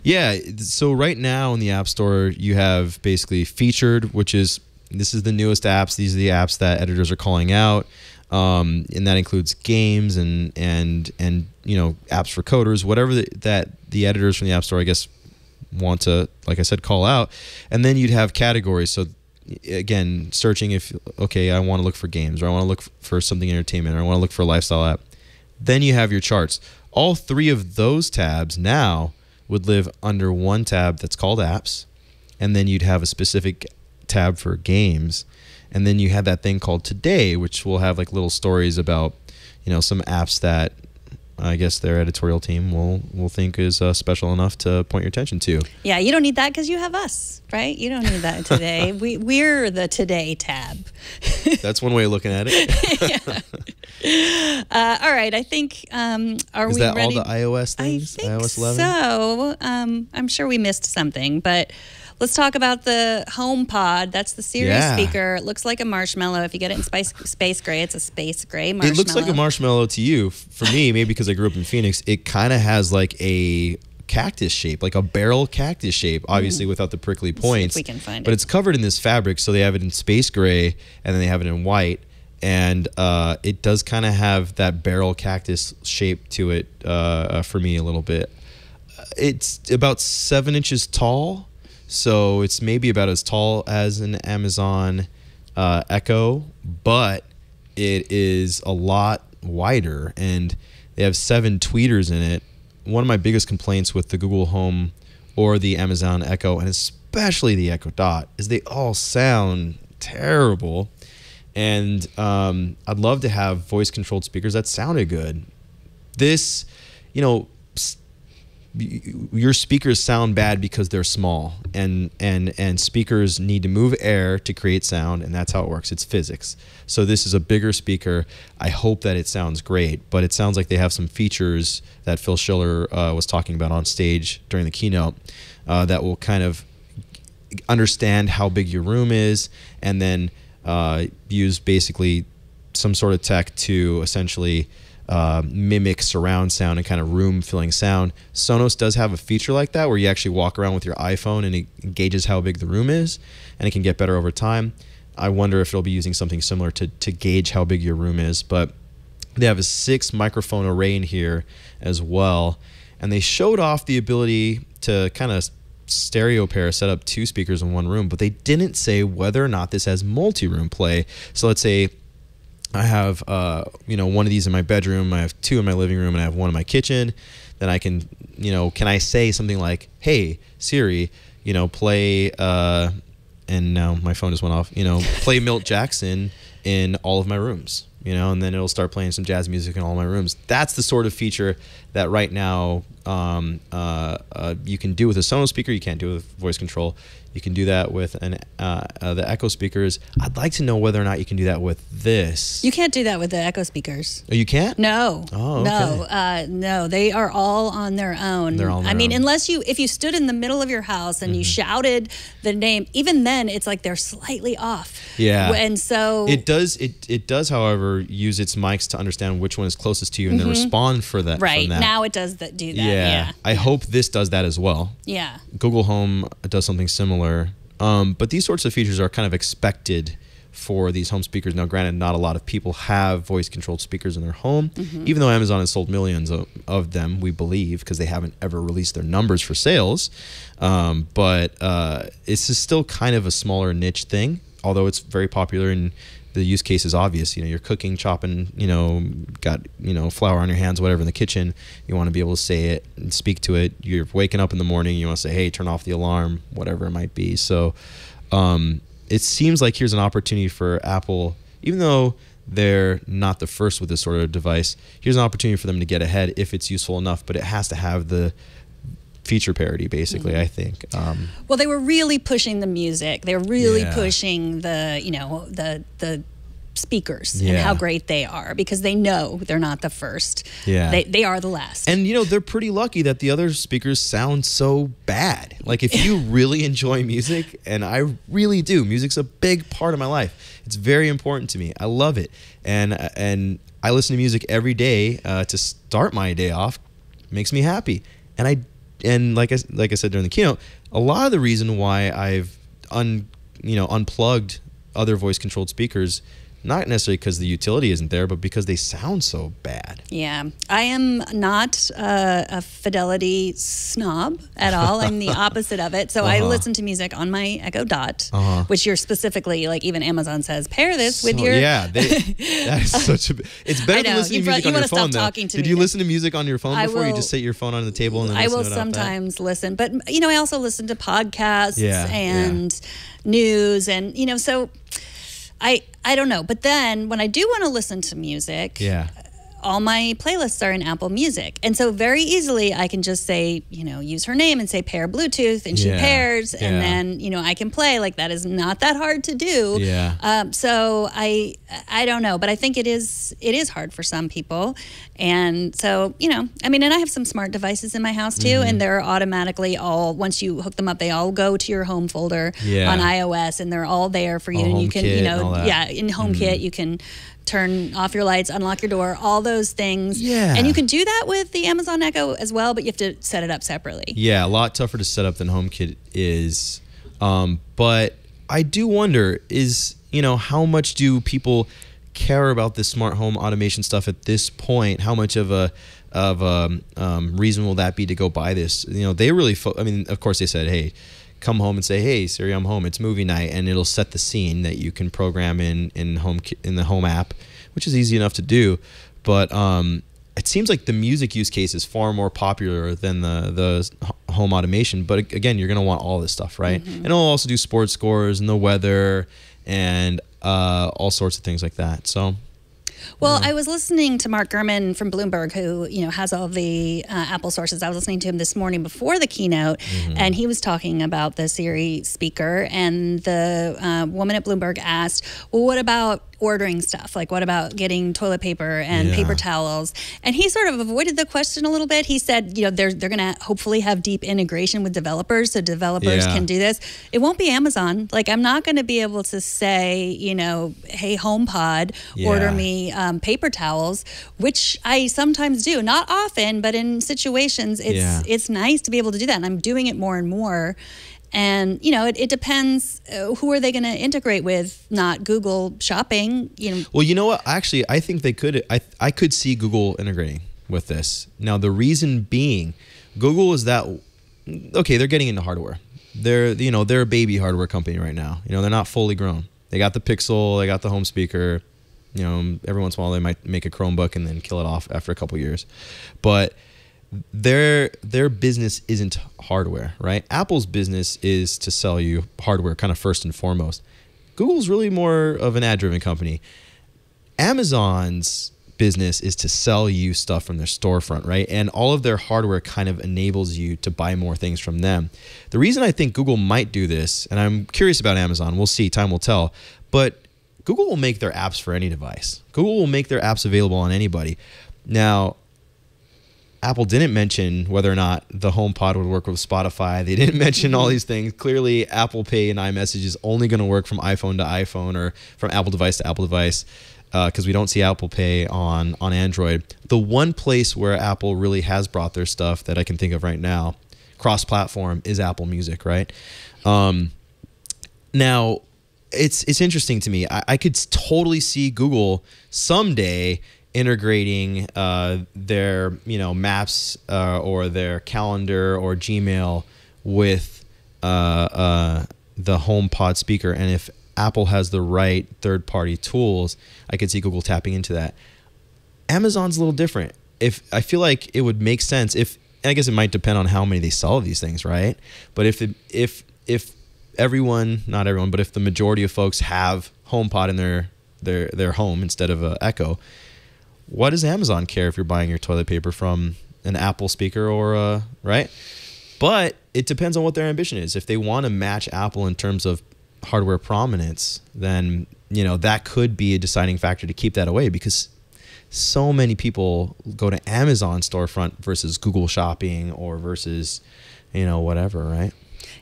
E: Yeah. So right now in the App Store, you have basically featured, which is this is the newest apps. These are the apps that editors are calling out. And that includes games and apps for coders, whatever that the editors from the App Store, I guess, want to, like I said, call out. And then you'd have categories. So again, searching if, okay, I want to look for games, or I want to look for something entertainment, or I want to look for a lifestyle app. Then you have your charts. All three of those tabs now would live under one tab that's called apps. And then you'd have a specific tab for games. And then you have that thing called Today, which will have like little stories about, some apps that I guess their editorial team will think is special enough to point your attention to.
D: Yeah, you don't need that because you have us, right? You don't need that today. We're the Today tab.
E: That's one way of looking at it.
D: All right, I think, are we ready?
E: Is that all the iOS things?
D: I think
E: iOS 11?
D: so. I'm sure we missed something, but let's talk about the HomePod. That's the Siri speaker. It looks like a marshmallow. If you get it in space gray, it's a space gray marshmallow.
E: It looks like a marshmallow to you. For me, maybe because I grew up in Phoenix, it kind of has like a cactus shape, like a barrel cactus shape, obviously without the prickly points.
D: See if we can find it.
E: But it's covered in this fabric, so they have it in space gray, and then they have it in white. And it does kind of have that barrel cactus shape to it for me a little bit. It's about 7 inches tall. So it's maybe about as tall as an Amazon Echo, but it is a lot wider, and they have 7 tweeters in it. One of my biggest complaints with the Google Home or the Amazon Echo, and especially the Echo Dot, is they all sound terrible. And I'd love to have voice-controlled speakers that sounded good. This, your speakers sound bad because they're small, and speakers need to move air to create sound, and that's how it works. It's physics. So this is a bigger speaker. I hope that it sounds great, but it sounds like they have some features that Phil Schiller was talking about on stage during the keynote that will kind of understand how big your room is, and then use basically some sort of tech to essentially mimic surround sound and kind of room filling sound. Sonos does have a feature like that where you actually walk around with your iPhone and it gauges how big the room is, and it can get better over time. I wonder if it'll be using something similar to gauge how big your room is. But they have a 6 microphone array in here as well, and they showed off the ability to kind of stereo pair, set up 2 speakers in one room, but they didn't say whether or not this has multi-room play. So let's say I have one of these in my bedroom, I have 2 in my living room, and I have 1 in my kitchen. Then I can, can I say something like, "Hey Siri, play," and now my phone just went off. Play Milt Jackson in all of my rooms. And then it'll start playing some jazz music in all my rooms. That's the sort of feature that right now you can do with a Sonos speaker. You can't do it with voice control. You can do that with the Echo speakers. I'd like to know whether or not you can do that with this.
D: You can't do that with the Echo speakers.
E: Oh, you can't?
D: No.
E: Oh, okay.
D: No. They are all on their own.
E: They're all on their own.
D: Unless if you stood in the middle of your house and you shouted the name, even then it's like they're slightly off.
E: Yeah.
D: And so
E: it does, however, use its mics to understand which one is closest to you and then respond for that.
D: Right.
E: From that.
D: Now it does do that.
E: Yeah. I hope this does that as well.
D: Yeah.
E: Google Home does something similar. But these sorts of features are kind of expected for these home speakers. Now, granted, not a lot of people have voice-controlled speakers in their home, even though Amazon has sold millions of them, we believe, because they haven't ever released their numbers for sales. But it's just still kind of a smaller niche thing, although it's very popular and the use case is obvious. You're cooking, chopping, got, flour on your hands, whatever in the kitchen. You want to be able to say it and speak to it. You're waking up in the morning. You want to say, "Hey, turn off the alarm," whatever it might be. So it seems like here's an opportunity for Apple, even though they're not the first with this sort of device. Here's an opportunity for them to get ahead if it's useful enough, but it has to have the feature parity, basically. I think.
D: Well, they were really pushing the music. They were really pushing the speakers and how great they are, because they know they're not the first. Yeah, they are the last.
E: And they're pretty lucky that the other speakers sound so bad. Like, if you really enjoy music, and I really do, music's a big part of my life. It's very important to me. I love it, and I listen to music every day to start my day off. It makes me happy, and like I said during the keynote, a lot of the reason why I've unplugged other voice controlled speakers, not necessarily because the utility isn't there, but because they sound so bad.
D: Yeah, I am not a fidelity snob at all. I'm the opposite of it. So I listen to music on my Echo Dot, which you're specifically, like even Amazon says, pair this with your...
E: Yeah, that is such a... It's better than listening to music on your phone, though. Did you listen to music on your phone before? You just set your phone on the table and then
D: I
E: listen
D: will
E: to it
D: sometimes listen. But, I also listen to podcasts and news and, so... I don't know. But then when I do want to listen to music, all my playlists are in Apple Music. And so very easily I can just say, use her name and say pair Bluetooth, and she pairs, and then, I can play. Like, that is not that hard to do. So I don't know, but I think it is hard for some people. And so, and I have some smart devices in my house too, and they're automatically once you hook them up, they all go to your home folder on iOS, and they're all there for you. And you can, in HomeKit, you can turn off your lights, unlock your door, all those things. Yeah. And you can do that with the Amazon Echo as well, but you have to set it up separately. Yeah, a lot tougher to set up than HomeKit is. But I do wonder how much do people care about this smart home automation stuff at this point? How much of a reason will that be to go buy this? They really, of course they said, hey, come home and say, hey, Siri, I'm home. It's movie night, and it'll set the scene that you can program in the Home app, which is easy enough to do. But it seems like the music use case is far more popular than the home automation. But again, you're going to want all this stuff, right? And it'll also do sports scores and the weather and all sorts of things like that. So. Well, I was listening to Mark Gurman from Bloomberg, who has all the Apple sources. I was listening to him this morning before the keynote, and he was talking about the Siri speaker. And the woman at Bloomberg asked, "Well, what about ordering stuff? Like, what about getting toilet paper and paper towels?" And he sort of avoided the question a little bit. He said, they're going to hopefully have deep integration with developers, so developers can do this. It won't be Amazon. Like, I'm not going to be able to say, hey, HomePod, order me paper towels, which I sometimes do. Not often, but in situations, it's nice to be able to do that. And I'm doing it more and more. And, it depends, who are they going to integrate with? Not Google Shopping,
E: Well, you know what? Actually, I think they could. I could see Google integrating with this. Now, the reason being, Google is okay, they're getting into hardware. They're a baby hardware company right now. They're not fully grown. They got the Pixel, they got the home speaker. Every once in a while they might make a Chromebook and then kill it off after a couple years. But their business isn't hardware, right? Apple's business is to sell you hardware kind of first and foremost. Google's really more of an ad-driven company. Amazon's business is to sell you stuff from their storefront, right? And all of their hardware kind of enables you to buy more things from them. The reason I think Google might do this, and I'm curious about Amazon, we'll see, time will tell, but Google will make their apps for any device. Google will make their apps available on anybody. Now, Apple didn't mention whether or not the HomePod would work with Spotify. They didn't mention all these things. Clearly, Apple Pay and iMessage is only going to work from iPhone to iPhone or from Apple device to Apple device, because we don't see Apple Pay on Android. The one place where Apple really has brought their stuff that I can think of right now, cross-platform, is Apple Music, right? Now, it's interesting to me. I could totally see Google someday integrating their maps or their calendar or Gmail with the HomePod speaker. And if Apple has the right third-party tools, I could see Google tapping into that. Amazon's a little different. I feel like it would make sense if, and I guess it might depend on how many they sell of these things, right? But if everyone, not everyone, but if the majority of folks have HomePod in their home instead of an Echo, what does Amazon care if you're buying your toilet paper from an Apple speaker or right? But it depends on what their ambition is. If they want to match Apple in terms of hardware prominence, then that could be a deciding factor to keep that away, because so many people go to Amazon storefront versus Google Shopping or versus whatever, right?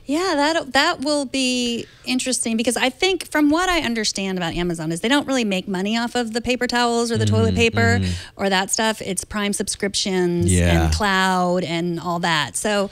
D: Yeah, that will be interesting, because I think from what I understand about Amazon is they don't really make money off of the paper towels or the toilet paper or that stuff. It's Prime subscriptions and cloud and all that. So,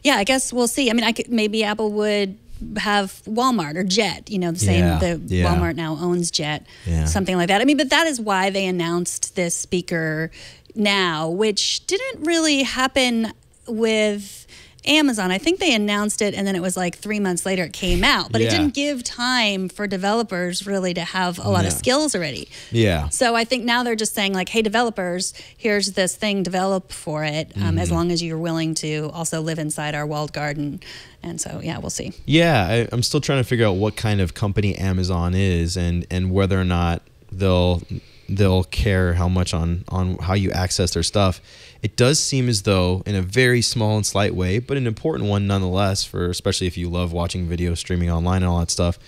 D: yeah, I guess we'll see. I mean, maybe Apple would have Walmart or Jet, the same, Walmart now owns Jet, something like that. I mean, but that is why they announced this speaker now, which didn't really happen with Amazon. I think they announced it and then it was like 3 months later it came out, but it didn't give time for developers really to have a lot of skills already. Yeah. So I think now they're just saying like, hey, developers, here's this thing, develop for it, as long as you're willing to also live inside our walled garden. And so, yeah, we'll see. Yeah,
E: I'm still trying to figure out what kind of company Amazon is and whether or not they'll care how much on how you access their stuff. It does seem as though, in a very small and slight way, but an important one nonetheless, for especially if you love watching video streaming online and all that stuff,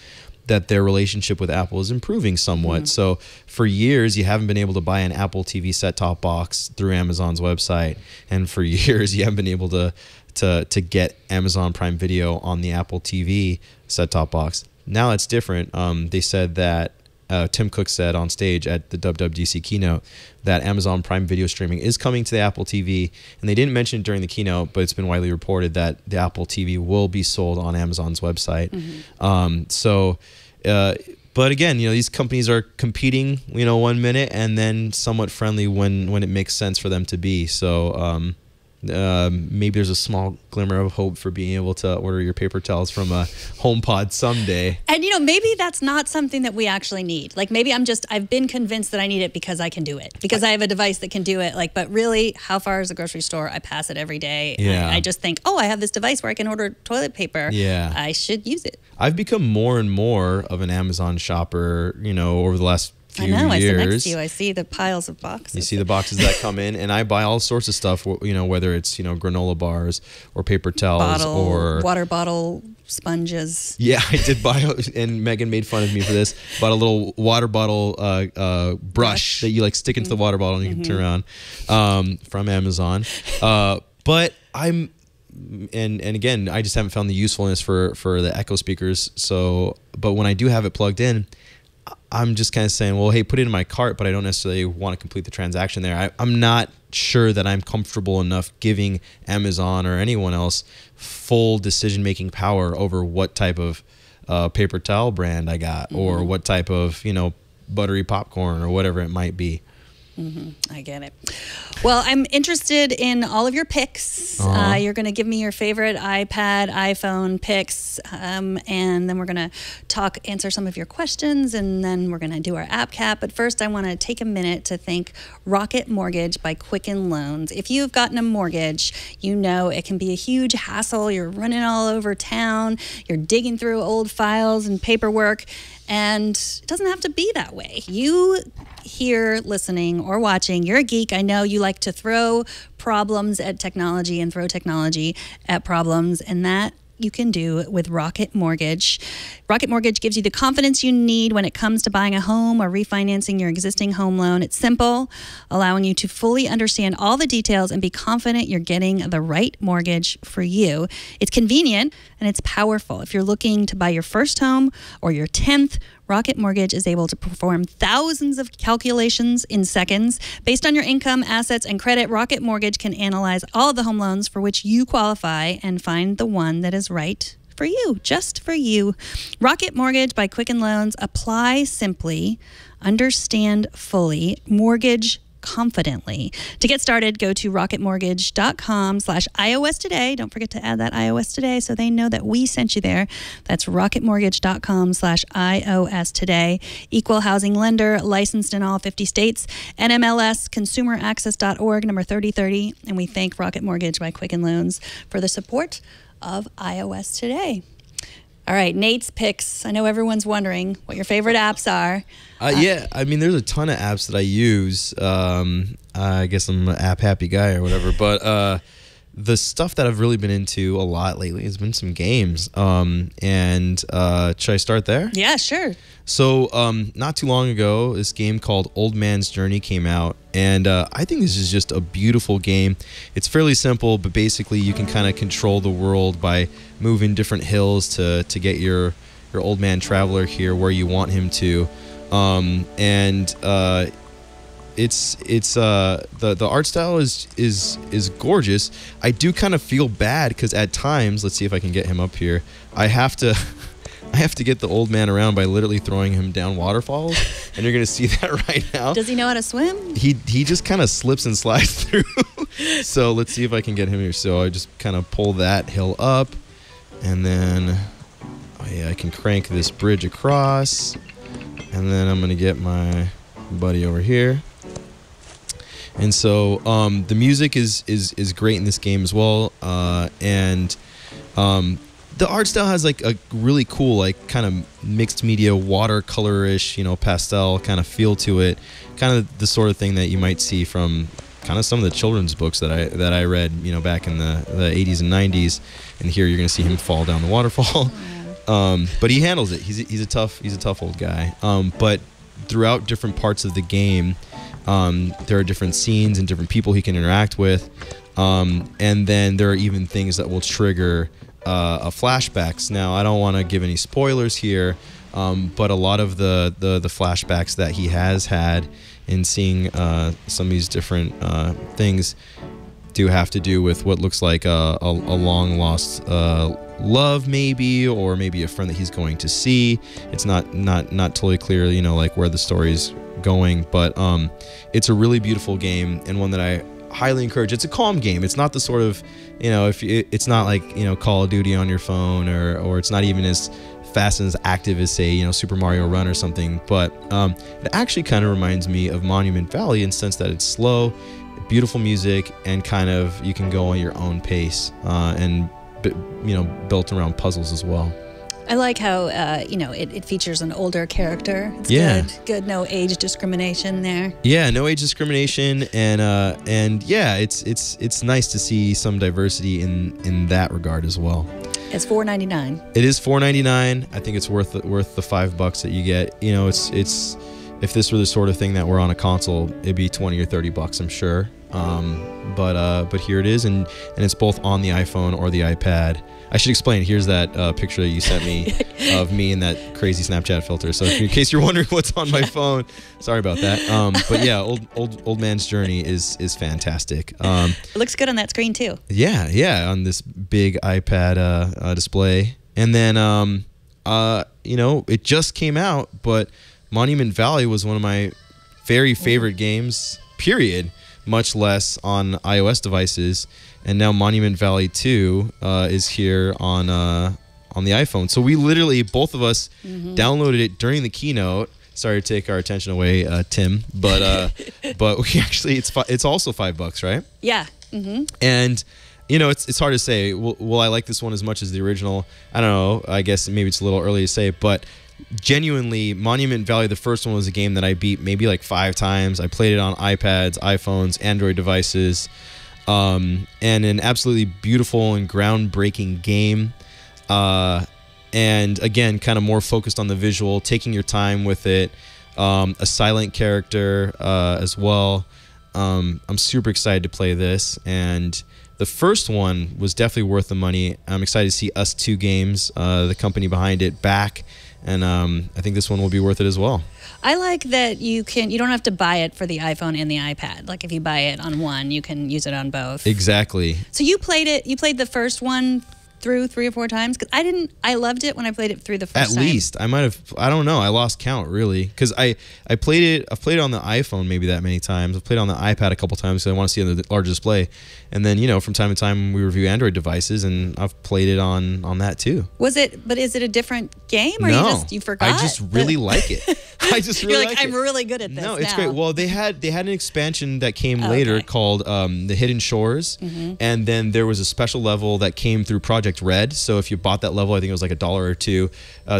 E: that their relationship with Apple is improving somewhat. So for years, you haven't been able to buy an Apple TV set-top box through Amazon's website, and for years, you haven't been able to get Amazon Prime Video on the Apple TV set-top box. Now it's different. They said that Tim Cook said on stage at the WWDC keynote that Amazon Prime Video streaming is coming to the Apple TV, and they didn't mention it during the keynote, but it's been widely reported that the Apple TV will be sold on Amazon's website. But again, these companies are competing, 1 minute, and then somewhat friendly when it makes sense for them to be. So maybe there's a small glimmer of hope for being able to order your paper towels from a HomePod someday. And maybe that's not something that we actually need. Like maybe I've been convinced that I need it because I can do it, because I have a device that can do it. Like, but really, how far is the grocery store? I pass it every day. Yeah. I just think, oh, I have this device where I can order toilet paper. Yeah. I should use it. I've become more and more of an Amazon shopper, over the last few years. I sit next to you. I see the piles of boxes. You see the boxes that come in, and I buy all sorts of stuff, whether it's, granola bars or paper towels or water bottle sponges. Yeah, I did buy, and Megan made fun of me for this, bought a little water bottle brush that you stick into the water bottle and you can turn around from Amazon. But I'm, and again, I just haven't found the usefulness for the Echo speakers. So, but when I do have it plugged in, I'm just kind of saying, well, hey, put it in my cart, but I don't necessarily want to complete the transaction there. I'm not sure that I'm comfortable enough giving Amazon or anyone else full decision-making power over what type of paper towel brand I got or what type of, buttery popcorn or whatever it might be. I get it. Well, I'm interested in all of your picks. You're going to give me your favorite iPad, iPhone picks, and then we're going to answer some of your questions, and then we're going to do our app cap. But first, I want to take a minute to thank Rocket Mortgage by Quicken Loans. If you've gotten a mortgage, it can be a huge hassle. You're running all over town. You're digging through old files and paperwork. And it doesn't have to be that way. You here listening or watching, you're a geek. I know you like to throw problems at technology and throw technology at problems, and that you can do with Rocket Mortgage. Rocket Mortgage gives you the confidence you need when it comes to buying a home or refinancing your existing home loan. It's simple, allowing you to fully understand all the details and be confident you're getting the right mortgage for you. It's convenient and it's powerful. If you're looking to buy your first home or your 10th, Rocket Mortgage is able to perform thousands of calculations in seconds. Based on your income, assets, and credit, Rocket Mortgage can analyze all of the home loans for which you qualify and find the one that is right for you, just for you. Rocket Mortgage by Quicken Loans. Apply simply, understand fully, mortgage confidently. To get started, go to rocketmortgage.com/iOS today. Don't forget to add that iOS today so they know that we sent you there. That's rocketmortgage.com/iOS today. Equal housing lender, licensed in all 50 states. NMLS, consumeraccess.org, number 3030. And we thank Rocket Mortgage by Quicken Loans for the support of iOS today. All right, Nate's picks. I know everyone's wondering what your favorite apps are. Yeah, I mean, there's a ton of apps that I use. I guess I'm an app happy guy or whatever. But the stuff that I've really been into a lot lately has been some games. Should I start there? Yeah, sure. So not too long ago, this game called Old Man's Journey came out. And I think this is just a beautiful game. It's fairly simple, but basically you can kind of control the world by moving different hills to get your old man traveler here where you want him to. the art style is gorgeous. I do kind of feel bad because at times, let's see if I can get him up here. I have to get the old man around by literally throwing him down waterfalls, and you're gonna see that right now.
D: Does he know how to swim?
E: He just kind of slips and slides through. So let's see if I can get him here. So I just kind of pull that hill up, and then I can crank this bridge across, and then I'm gonna get my buddy over here. And so the music is great in this game as well, and the art style has like a really cool, like kind of mixed media, watercolor-ish, pastel kind of feel to it. Kind of the sort of thing that you might see from kind of some of the children's books that I read, back in the 80s and 90s. And here you're gonna see him fall down the waterfall. But he handles it. He's a tough old guy. But throughout different parts of the game, there are different scenes and different people he can interact with. And then there are even things that will trigger flashbacks. Now, I don't want to give any spoilers here, but a lot of the flashbacks that he has had in seeing some of these different things do have to do with what looks like a long lost love, maybe, or maybe a friend that he's going to see. It's not totally clear, like where the story's going, but it's a really beautiful game and one that I highly encourage. It's a calm game. It's not the sort of, it's not like, Call of Duty on your phone, or it's not even as fast and as active as, say, Super Mario Run or something, but it actually kind of reminds me of Monument Valley in the sense that it's slow, beautiful music, and kind of you can go on your own pace, and built around puzzles as well.
D: I like how it features an older character. It's good. No age discrimination there. Yeah,
E: no age discrimination, and yeah, it's nice to see some diversity in that regard as well.
D: It's $4.99.
E: It is $4.99. I think it's worth the $5 that you get. It's if this were the sort of thing that were on a console, it'd be $20 or $30, I'm sure. But here it is, and it's both on the iPhone or the iPad. I should explain. Here's that picture that you sent me of me in that crazy Snapchat filter. So in case you're wondering what's on my phone, sorry about that. But yeah, old man's journey is fantastic.
D: It looks good on that screen too.
E: Yeah, on this big iPad display. And then it just came out, but Monument Valley was one of my very favorite games, period, much less on iOS devices. And now Monument Valley 2 is here on the iPhone. So we literally, both of us, downloaded it during the keynote. Sorry to take our attention away, Tim, but we actually, it's also $5, right?
D: Yeah.
E: And it's hard to say. Will I like this one as much as the original? I don't know. I guess maybe it's a little early to say, but genuinely, Monument Valley, the first one, was a game that I beat maybe like 5 times. I played it on iPads, iPhones, Android devices, and an absolutely beautiful and groundbreaking game. And again, kind of more focused on the visual, taking your time with it. A silent character as well. I'm super excited to play this, and the first one was definitely worth the money. I'm excited to see Us 2 Games, the company behind it, back. And I think this one will be worth it as well.
D: I like that you don't have to buy it for the iPhone and the iPad. Like if you buy it on one, you can use it on both.
E: Exactly.
D: So you played the first one through 3 or 4 times? Because I loved it when I played it through the first time.
E: At least. I don't know. I lost count, really. Because I've played it on the iPhone maybe that many times. I've played it on the iPad a couple times because I want to see it on the larger display. And then, from time to time we review Android devices, and I've played it on that too.
D: But is it a different game, or
E: no,
D: you forgot?
E: I just really like it. I just really
D: like I'm really good at this.
E: No, it's great. Well, they had an expansion that came later called The Hidden Shores, and then there was a special level that came through Project Red. So if you bought that level, I think it was like $1 or $2,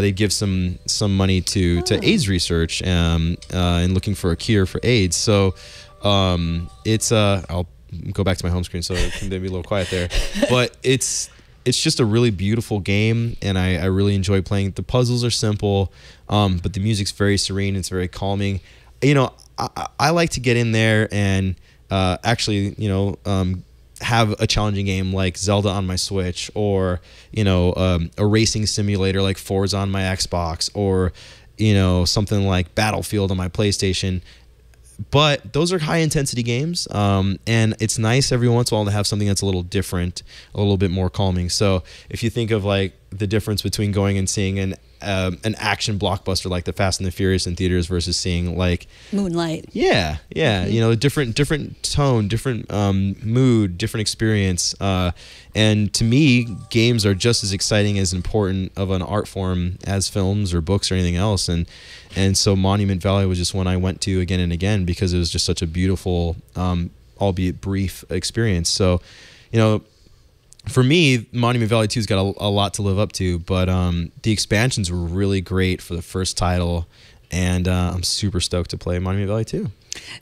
E: they'd give some money to AIDS research and looking for a cure for AIDS. So it's I'll go back to my home screen so it can be a little quiet there, but it's just a really beautiful game, and I really enjoy playing. The puzzles are simple, but the music's very serene. It's very calming. I like to get in there and actually, have a challenging game like Zelda on my Switch, or a racing simulator like Forza on my Xbox, or something like Battlefield on my PlayStation. But those are high intensity games, and it's nice every once in a while to have something that's a little different, a little bit more calming. So if you think of like the difference between going and seeing an action blockbuster like the Fast and the Furious in theaters versus seeing like
D: Moonlight.
E: Yeah, you know, different tone, different mood, different experience. And to me, games are just as exciting as important of an art form as films or books or anything else. And so Monument Valley was just one I went to again and again because it was just such a beautiful, albeit brief experience. So, you know, for me, Monument Valley 2's got a lot to live up to, but the expansions were really great for the first title, and I'm super stoked to play Monument Valley 2.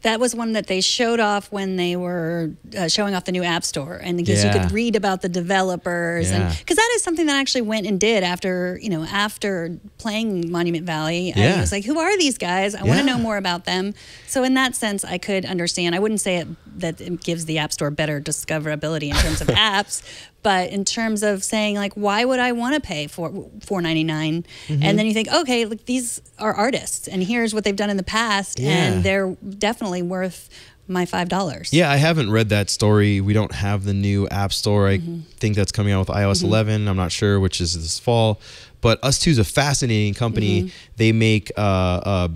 D: That was one that they showed off when they were showing off the new App Store, and because you could read about the developers, and because that is something that I actually went and did after playing Monument Valley. I was like, who are these guys? I want to know more about them. So in that sense, I could understand. I wouldn't say that it gives the App Store better discoverability in terms of apps, but in terms of saying like, why would I want to pay for $4.99? And then you think, okay, look, these are artists, and here's what they've done in the past, and they're definitely worth my $5.
E: Yeah, I haven't read that story. We don't have the new App Store. I think that's coming out with iOS 11. I'm not sure, which is this fall. But Us2 is a fascinating company. They make a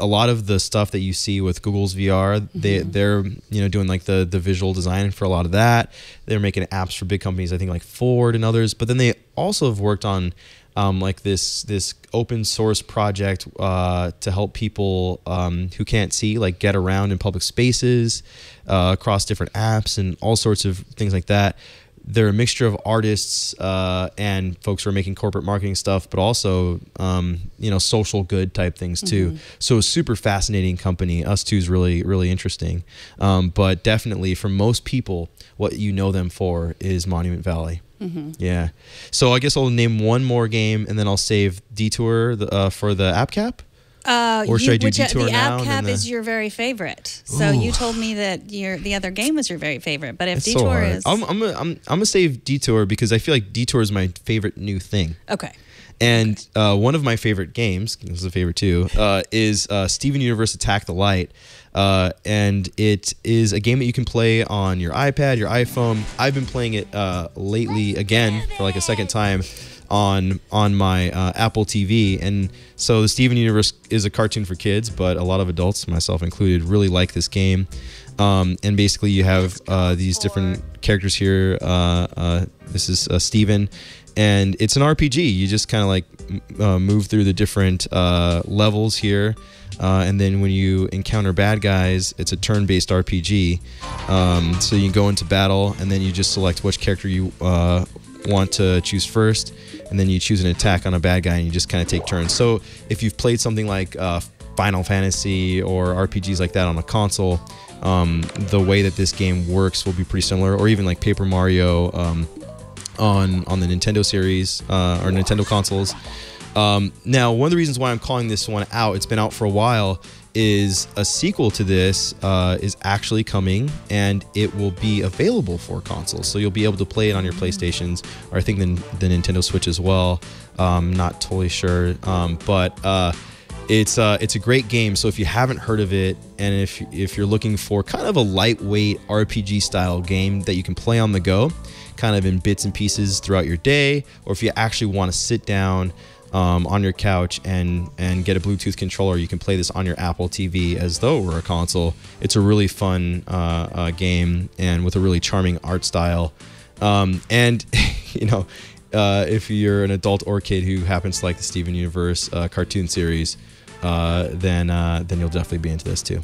E: lot of the stuff that you see with Google's VR. They're doing like the visual design for a lot of that. They're making apps for big companies, I think like Ford and others. But then they also have worked on like this open source project to help people who can't see like get around in public spaces across different apps and all sorts of things like that. They're a mixture of artists and folks who are making corporate marketing stuff, but also social good type things too. So a super fascinating company. Us2 is really, really interesting. But definitely for most people, what you know them for is Monument Valley. Yeah. So I guess I'll name one more game and then I'll save Detour for the app cap. Or should I do Detour
D: the
E: now?
D: App Cap is your very favorite. So you told me that the other game was your very favorite. But if
E: It's
D: Detour
E: so hard.
D: is,
E: I'm gonna save Detour because I feel like Detour is my favorite new thing.
D: okay.
E: And one of my favorite games, this is a favorite too, is Steven Universe Attack the Light. And it is a game that you can play on your iPad, your iPhone. I've been playing it lately again for like a second time on my Apple TV. And so the Steven Universe is a cartoon for kids, but a lot of adults, myself included, really like this game. And basically you have these different characters here. This is Steven. And it's an RPG. You just kind of like move through the different levels here. And then when you encounter bad guys, it's a turn-based RPG. So you can go into battle, and then you just select which character you want to choose first. And then you choose an attack on a bad guy, and you just kind of take turns. So if you've played something like Final Fantasy or RPGs like that on a console, the way that this game works will be pretty similar. Or even like Paper Mario on the Nintendo series or Nintendo consoles. Now, one of the reasons why I'm calling this one out, it's been out for a while, is a sequel to this is actually coming, and it will be available for consoles. So you'll be able to play it on your PlayStations, or I think the Nintendo Switch as well. Not totally sure, but it's a great game. So if you haven't heard of it, and if you're looking for kind of a lightweight RPG style game that you can play on the go, kind of in bits and pieces throughout your day, or if you actually want to sit down on your couch and get a Bluetooth controller, you can play this on your Apple TV as though it were a console. It's a really fun game, and with a really charming art style. And if you're an adult or kid who happens to like the Steven Universe cartoon series, then you'll definitely be into this too.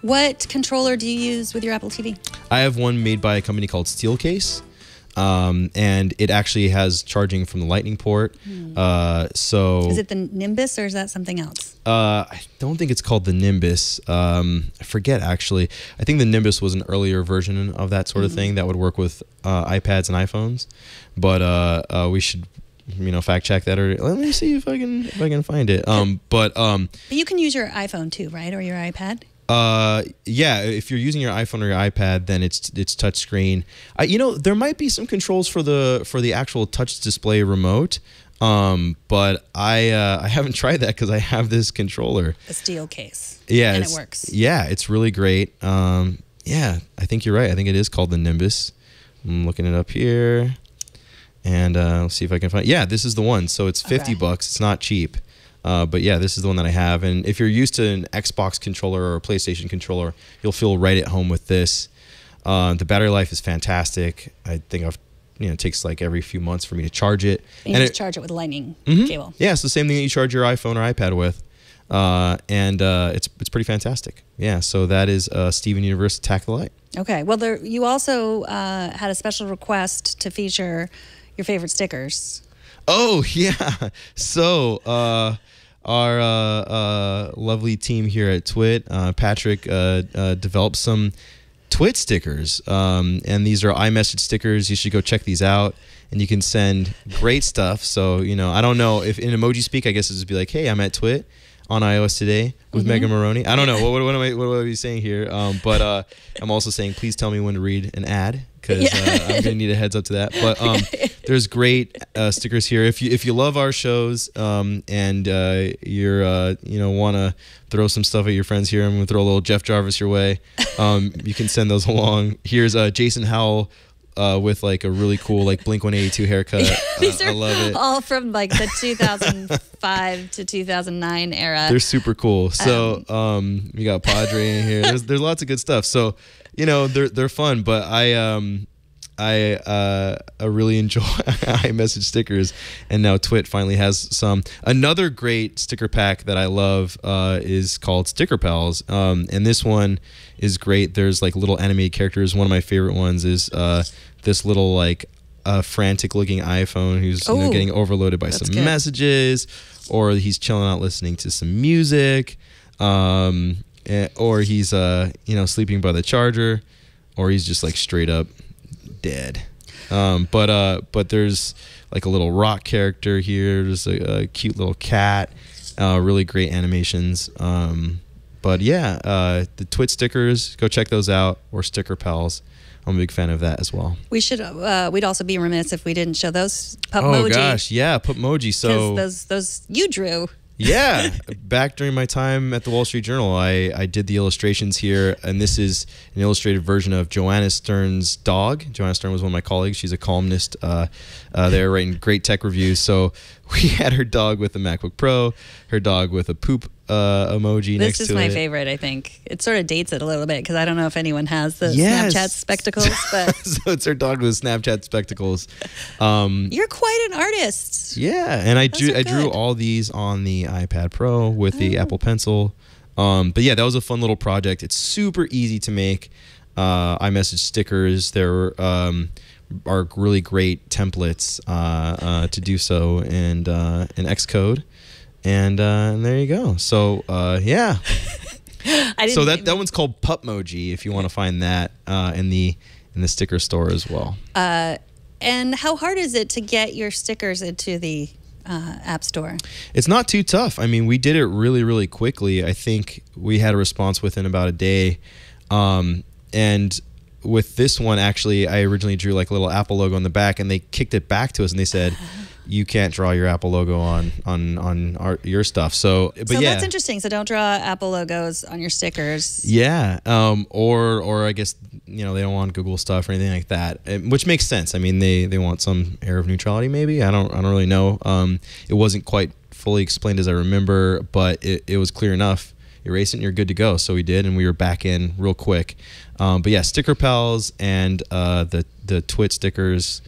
D: What controller do you use with your Apple TV?
E: I have one made by a company called Steelcase. And it actually has charging from the Lightning port. So
D: is it the Nimbus, or is that something else?
E: I don't think it's called the Nimbus. I forget actually. I think the Nimbus was an earlier version of that sort of thing that would work with iPads and iPhones. But we should fact check that, or let me see if I can find it. But
D: you can use your iPhone too, right, or your iPad?
E: Yeah, if you're using your iPhone or your iPad, then it's touchscreen. There might be some controls for the actual touch display remote. But I haven't tried that because I have this controller.
D: A steel case.
E: Yeah,
D: and it works.
E: Yeah, it's really great. Yeah, I think you're right. I think it is called the Nimbus. I'm looking it up here, and let's see if I can find. Yeah, this is the one. So it's $50. It's not cheap. But yeah, this is the one that I have. And if you're used to an Xbox controller or a PlayStation controller, you'll feel right at home with this. The battery life is fantastic. I think it takes like every few months for me to charge it.
D: And you just charge it with a lightning cable.
E: Yeah, it's the same thing that you charge your iPhone or iPad with. And it's pretty fantastic. Yeah, so that is Steven Universe Attack the Light. Okay.
D: Well, you also had a special request to feature your favorite stickers.
E: Oh, yeah. So our lovely team here at Twit, Patrick, developed some Twit stickers. And these are iMessage stickers. You should go check these out. And you can send great stuff. So, I don't know if in emoji speak, I guess it would be like, hey, I'm at Twit on iOS today with Megan Morrone. I don't know. What am I be saying here? But I'm also saying, please tell me when to read an ad, because I'm going to need a heads up to that. But there's great stickers here. If you love our shows and you're want to throw some stuff at your friends here, I'm going to throw a little Jeff Jarvis your way. You can send those along. Here's Jason Howell. With like a really cool like Blink-182 haircut.
D: These are
E: I love it.
D: all from like the 2005 to 2009 era.
E: They're super cool. So we got Padre in here. There's lots of good stuff. So they're fun. But I really enjoy iMessage stickers, and now Twit finally has some. Another great sticker pack that I love is called Sticker Pals, and this one is great. There's like little animated characters. One of my favorite ones is this little like frantic looking iPhone who's getting overloaded by some messages, or he's chilling out listening to some music, or he's sleeping by the charger, or he's just like straight up dead. But there's like a little rock character here. There's a cute little cat. Really great animations. But yeah, the Twit stickers, go check those out, or Sticker Pals. I'm a big fan of that as well. We should.
D: We'd also be remiss if we didn't show those Pupmoji.
E: Oh gosh, yeah, Pupmoji. So
D: those you drew.
E: Yeah, back during my time at the Wall Street Journal, I did the illustrations here, and this is an illustrated version of Joanna Stern's dog. Joanna Stern was one of my colleagues. She's a columnist there writing great tech reviews. So we had her dog with a MacBook Pro, her dog with a poop emoji next to it.
D: This is my favorite, I think. It sort of dates it a little bit, because I don't know if anyone has the Snapchat spectacles. But
E: so it's her dog with Snapchat spectacles.
D: You're quite an artist.
E: Yeah, and I drew all these on the iPad Pro with the Apple Pencil. But yeah, that was a fun little project. It's super easy to make iMessage stickers. There are really great templates to do so, and in Xcode. And there you go. So yeah. So that one's called Pupmoji, if you want to find that in the sticker store as well.
D: And how hard is it to get your stickers into the App Store?
E: It's not too tough. I mean, we did it really, really quickly. I think we had a response within about a day. And with this one, actually, I originally drew like a little Apple logo on the back, and they kicked it back to us, and they said, you can't draw your Apple logo on your stuff. So
D: that's interesting. So don't draw Apple logos on your stickers.
E: Yeah. Or I guess, they don't want Google stuff or anything like that, which makes sense. I mean, they want some air of neutrality, maybe. I don't really know. It wasn't quite fully explained as I remember, but it was clear enough. Erase it and you're good to go. So we did, and we were back in real quick. But yeah, Sticker Pals and the Twit stickers.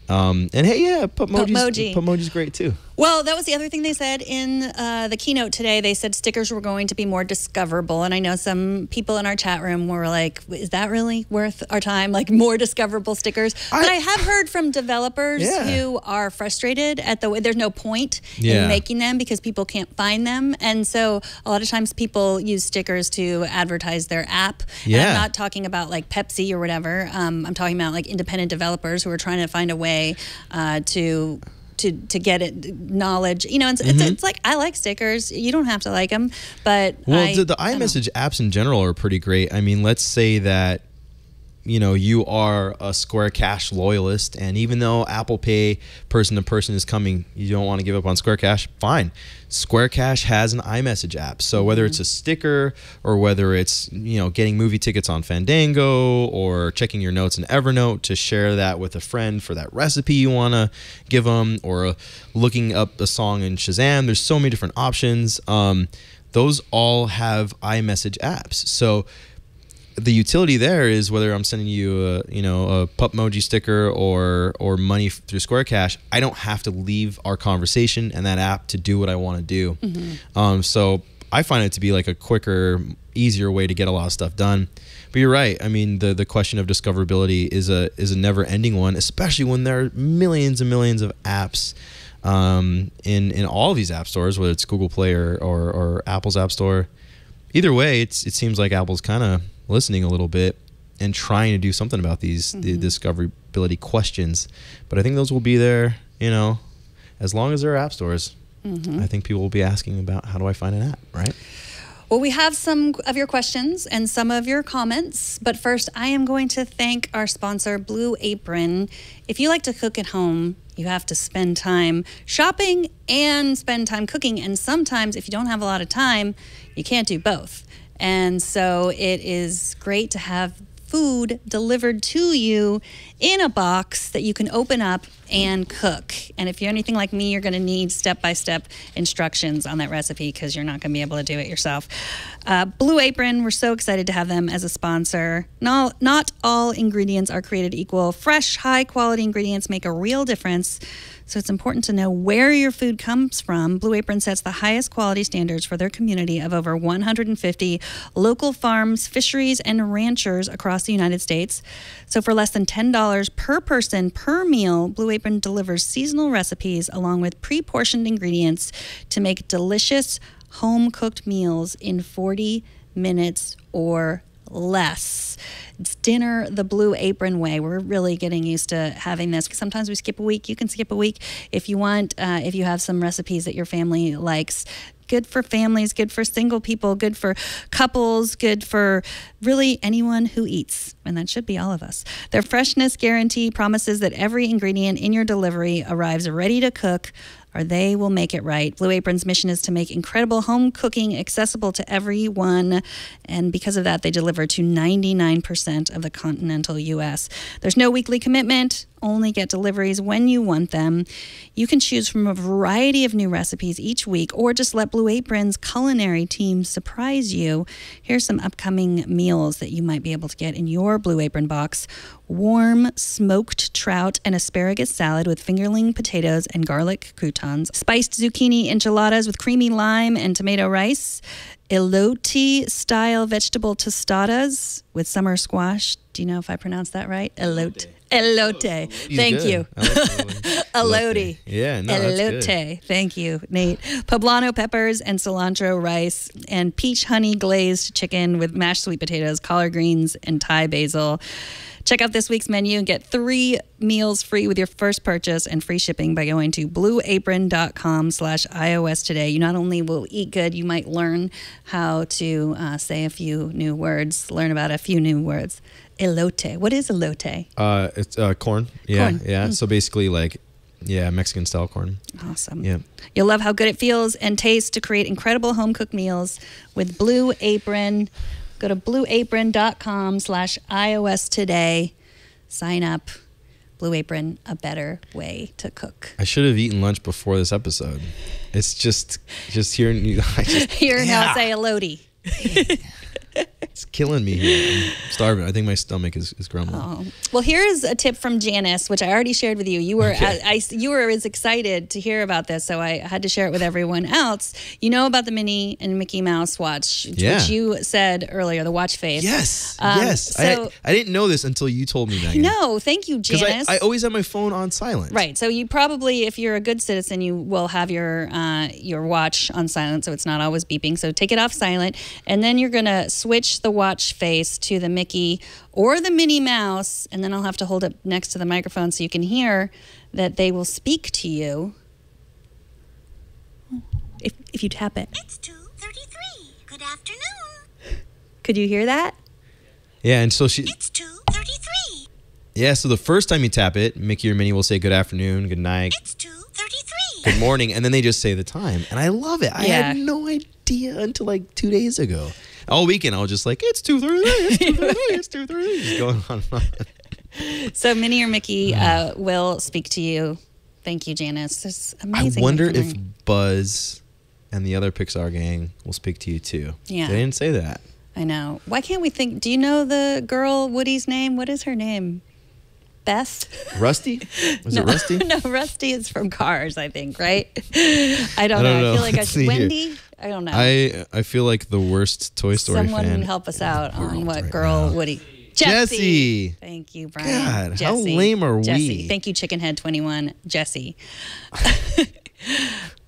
E: And hey, yeah, Pupmoji's great too.
D: Well, that was the other thing they said in the keynote today. They said stickers were going to be more discoverable. And I know some people in our chat room were like, is that really worth our time? Like more discoverable stickers? But I have heard from developers who are frustrated at the way there's no point in making them because people can't find them. And so a lot of times people use stickers to advertise their app. And I'm not talking about like Pepsi or whatever. I'm talking about like independent developers who are trying to find a way to get it knowledge, it's like, I like stickers. You don't have to like them, but
E: the iMessage apps in general are pretty great. I mean, let's say that you are a Square Cash loyalist, and even though Apple Pay person to person is coming, you don't want to give up on Square Cash, fine. Square Cash has an iMessage app. So whether it's a sticker or whether it's, getting movie tickets on Fandango or checking your notes in Evernote to share that with a friend for that recipe you want to give them, or looking up a song in Shazam, there's so many different options. Those all have iMessage apps. So the utility there is whether I'm sending you a Pupmoji sticker or money through Square Cash, I don't have to leave our conversation and that app to do what I want to do. So I find it to be like a quicker, easier way to get a lot of stuff done. But you're right. I mean, the question of discoverability is a never-ending one, especially when there are millions and millions of apps in all of these app stores, whether it's Google Play or Apple's App Store. Either way, it seems like Apple's kind of listening a little bit and trying to do something about these the discoverability questions. But I think those will be there, as long as there are app stores. I think people will be asking about, how do I find an app, right?
D: Well, we have some of your questions and some of your comments, but first I am going to thank our sponsor, Blue Apron. If you like to cook at home, you have to spend time shopping and spend time cooking, and sometimes if you don't have a lot of time, you can't do both. And so it is great to have food delivered to you in a box that you can open up and cook. And if you're anything like me, you're going to need step-by-step instructions on that recipe because you're not going to be able to do it yourself. Blue Apron, we're so excited to have them as a sponsor. Not all ingredients are created equal. Fresh, high-quality ingredients make a real difference. So it's important to know where your food comes from. Blue Apron sets the highest quality standards for their community of over 150 local farms, fisheries, and ranchers across the United States. So for less than $10 per person per meal, Blue Apron delivers seasonal recipes along with pre-portioned ingredients to make delicious home-cooked meals in 40 minutes or less. It's dinner the Blue Apron way. We're really getting used to having this. Sometimes we skip a week. You can skip a week if you want, if you have some recipes that your family likes. Good for families, good for single people, good for couples, good for really anyone who eats. And that should be all of us. Their freshness guarantee promises that every ingredient in your delivery arrives ready to cook, or they will make it right. Blue Apron's mission is to make incredible home cooking accessible to everyone. And because of that, they deliver to 99% of the continental U.S. There's no weekly commitment. Only get deliveries when you want them. You can choose from a variety of new recipes each week, or just let Blue Apron's culinary team surprise you. Here's some upcoming meals that you might be able to get in your Blue Apron box. Warm smoked trout and asparagus salad with fingerling potatoes and garlic croutons. Spiced zucchini enchiladas with creamy lime and tomato rice. Elote-style vegetable tostadas with summer squash. Do you know if I pronounced that right? Elote. Elote. Thank you. Elote.
E: Yeah, no, that's
D: good. Thank you, Nate. Poblano peppers and cilantro rice, and peach honey glazed chicken with mashed sweet potatoes, collard greens, and Thai basil. Check out this week's menu and get 3 meals free with your first purchase and free shipping by going to blueapron.com/iOS today. You not only will eat good, you might learn how to say a few new words, learn about a few new words. Elote. What is elote?
E: It's corn. Yeah,
D: corn.
E: yeah. So basically Mexican style corn.
D: Awesome.
E: Yeah.
D: You'll love how good it feels and tastes to create incredible home cooked meals with Blue Apron. Go to blueapron.com/iOS today. Sign up. Blue Apron, a better way to cook.
E: I should have eaten lunch before this episode. It's just hearing you.
D: Hearing how say elote.
E: It's killing me here. I'm starving. I think my stomach is grumbling.
D: Oh. Well, here's a tip from Janice, which I already shared with you. You were you were as excited to hear about this, so I had to share it with everyone else. You know about the Minnie and Mickey Mouse watch, which you said earlier, the watch face.
E: Yes, yes. So, I didn't know this until you told me, Megan.
D: No, thank you, Janice.
E: Because I always have my phone on silent.
D: Right. So you probably, if you're a good citizen, you will have your watch on silent, so it's not always beeping. So take it off silent, and then you're going to switch the watch face to the Mickey or the Minnie Mouse, and then I'll have to hold it next to the microphone so you can hear that they will speak to you if you tap it.
F: It's 2:33. Good afternoon.
D: Could you hear that?
E: Yeah, and so
F: It's 2:33.
E: Yeah, so the first time you tap it, Mickey or Minnie will say good afternoon, good night.
F: It's 2:33.
E: Good morning, and then they just say the time. And I love it. I
D: Yeah.
E: had no idea until like 2 days ago. All weekend, I was just like, it's 2:33, it's 2:33, it's 2:33. Just going on and on.
D: So Minnie or Mickey will speak to you. Thank you, Janice. This is
E: I
D: amazing.
E: wonder
D: what you
E: if
D: can
E: Buzz and the other Pixar gang will speak to you too.
D: Yeah.
E: They didn't say that.
D: learn. I know. Why can't we think? Do you know the girl Woody's name? What is her name? Beth?
E: Rusty? Was it Rusty?
D: No, Rusty is from Cars, I think, right? I don't know. I feel like
E: Let's see here.
D: Wendy? I don't know.
E: I feel like the worst Toy Story
D: Someone
E: fan.
D: help us out on
E: world
D: what
E: right
D: girl
E: now.
D: Woody.
E: Jesse.
D: Thank you, Brian.
E: God,
D: Jesse.
E: how lame are
D: Jesse.
E: we?
D: Thank you, Chickenhead21. Jesse.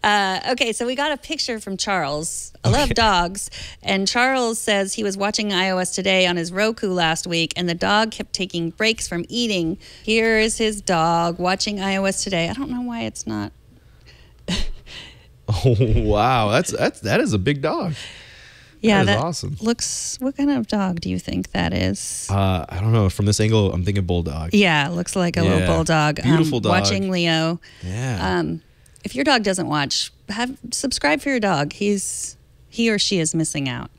D: Okay, so we got a picture from Charles. I love dogs. And Charles says he was watching iOS Today on his Roku last week, and the dog kept taking breaks from eating. Here is his dog watching iOS Today. I don't know why it's not.
E: Oh wow, that is a big dog.
D: Yeah,
E: that is awesome.
D: Looks. What kind of dog do you think that is?
E: I don't know. From this angle, I'm thinking bulldog.
D: Yeah, looks like a little
E: Yeah.
D: bulldog.
E: Beautiful dog.
D: Watching Leo.
E: Yeah.
D: If your dog doesn't watch, subscribe for your dog. He or she is missing out.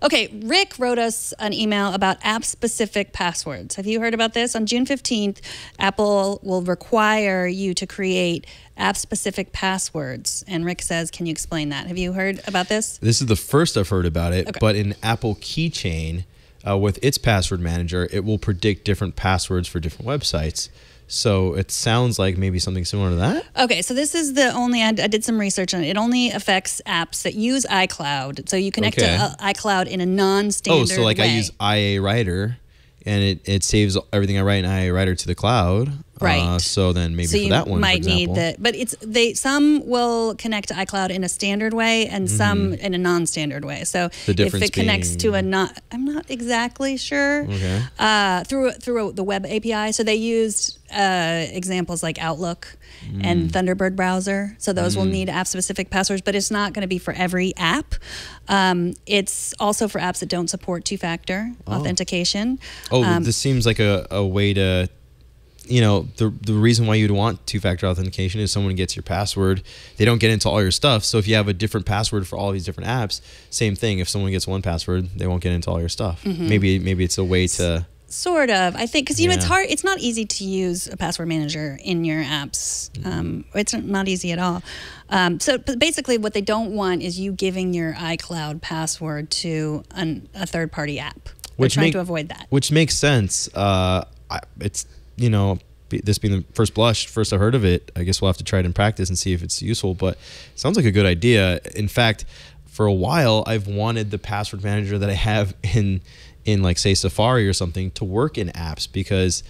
D: Okay, Rick wrote us an email about app-specific passwords. Have you heard about this? On June 15th, Apple will require you to create app-specific passwords. And Rick says, can you explain that? Have you heard about this?
E: This is the first I've heard about it,
D: Okay.
E: but in Apple Keychain, with its password manager, it will predict different passwords for different websites. So it sounds like maybe something similar to that.
D: Okay, so this is the only, I did some research on it. It only affects apps that use iCloud. So you connect
E: Okay.
D: to iCloud in a non-standard
E: Oh, so like
D: way.
E: I use IA Writer, and it saves everything I write in IA Writer to the cloud.
D: Right.
E: So then maybe
D: So
E: for that one,
D: might
E: for example.
D: need but some will connect to iCloud in a standard way and some in a non-standard way. So
E: The
D: if
E: difference
D: it connects to
E: being-
D: I'm not exactly sure.
E: Okay.
D: Through the web API. So they used examples like Outlook and Thunderbird browser. So those will need app-specific passwords, but it's not going to be for every app. It's also for apps that don't support two-factor authentication.
E: Oh, this seems like a way to, the reason why you'd want two-factor authentication is someone gets your password. They don't get into all your stuff. So if you have a different password for all these different apps, same thing. If someone gets one password, they won't get into all your stuff. Maybe it's a way to...
D: Sort of, I think, because it's
E: Yeah.
D: hard. It's not easy to use a password manager in your apps. It's not easy at all. So basically, what they don't want is you giving your iCloud password to a third-party app. They're trying to avoid that.
E: Which makes sense. It's this being the first I've heard of it. I guess we'll have to try it in practice and see if it's useful. But it sounds like a good idea. In fact, for a while, I've wanted the password manager that I have in like say Safari or something to work in apps, because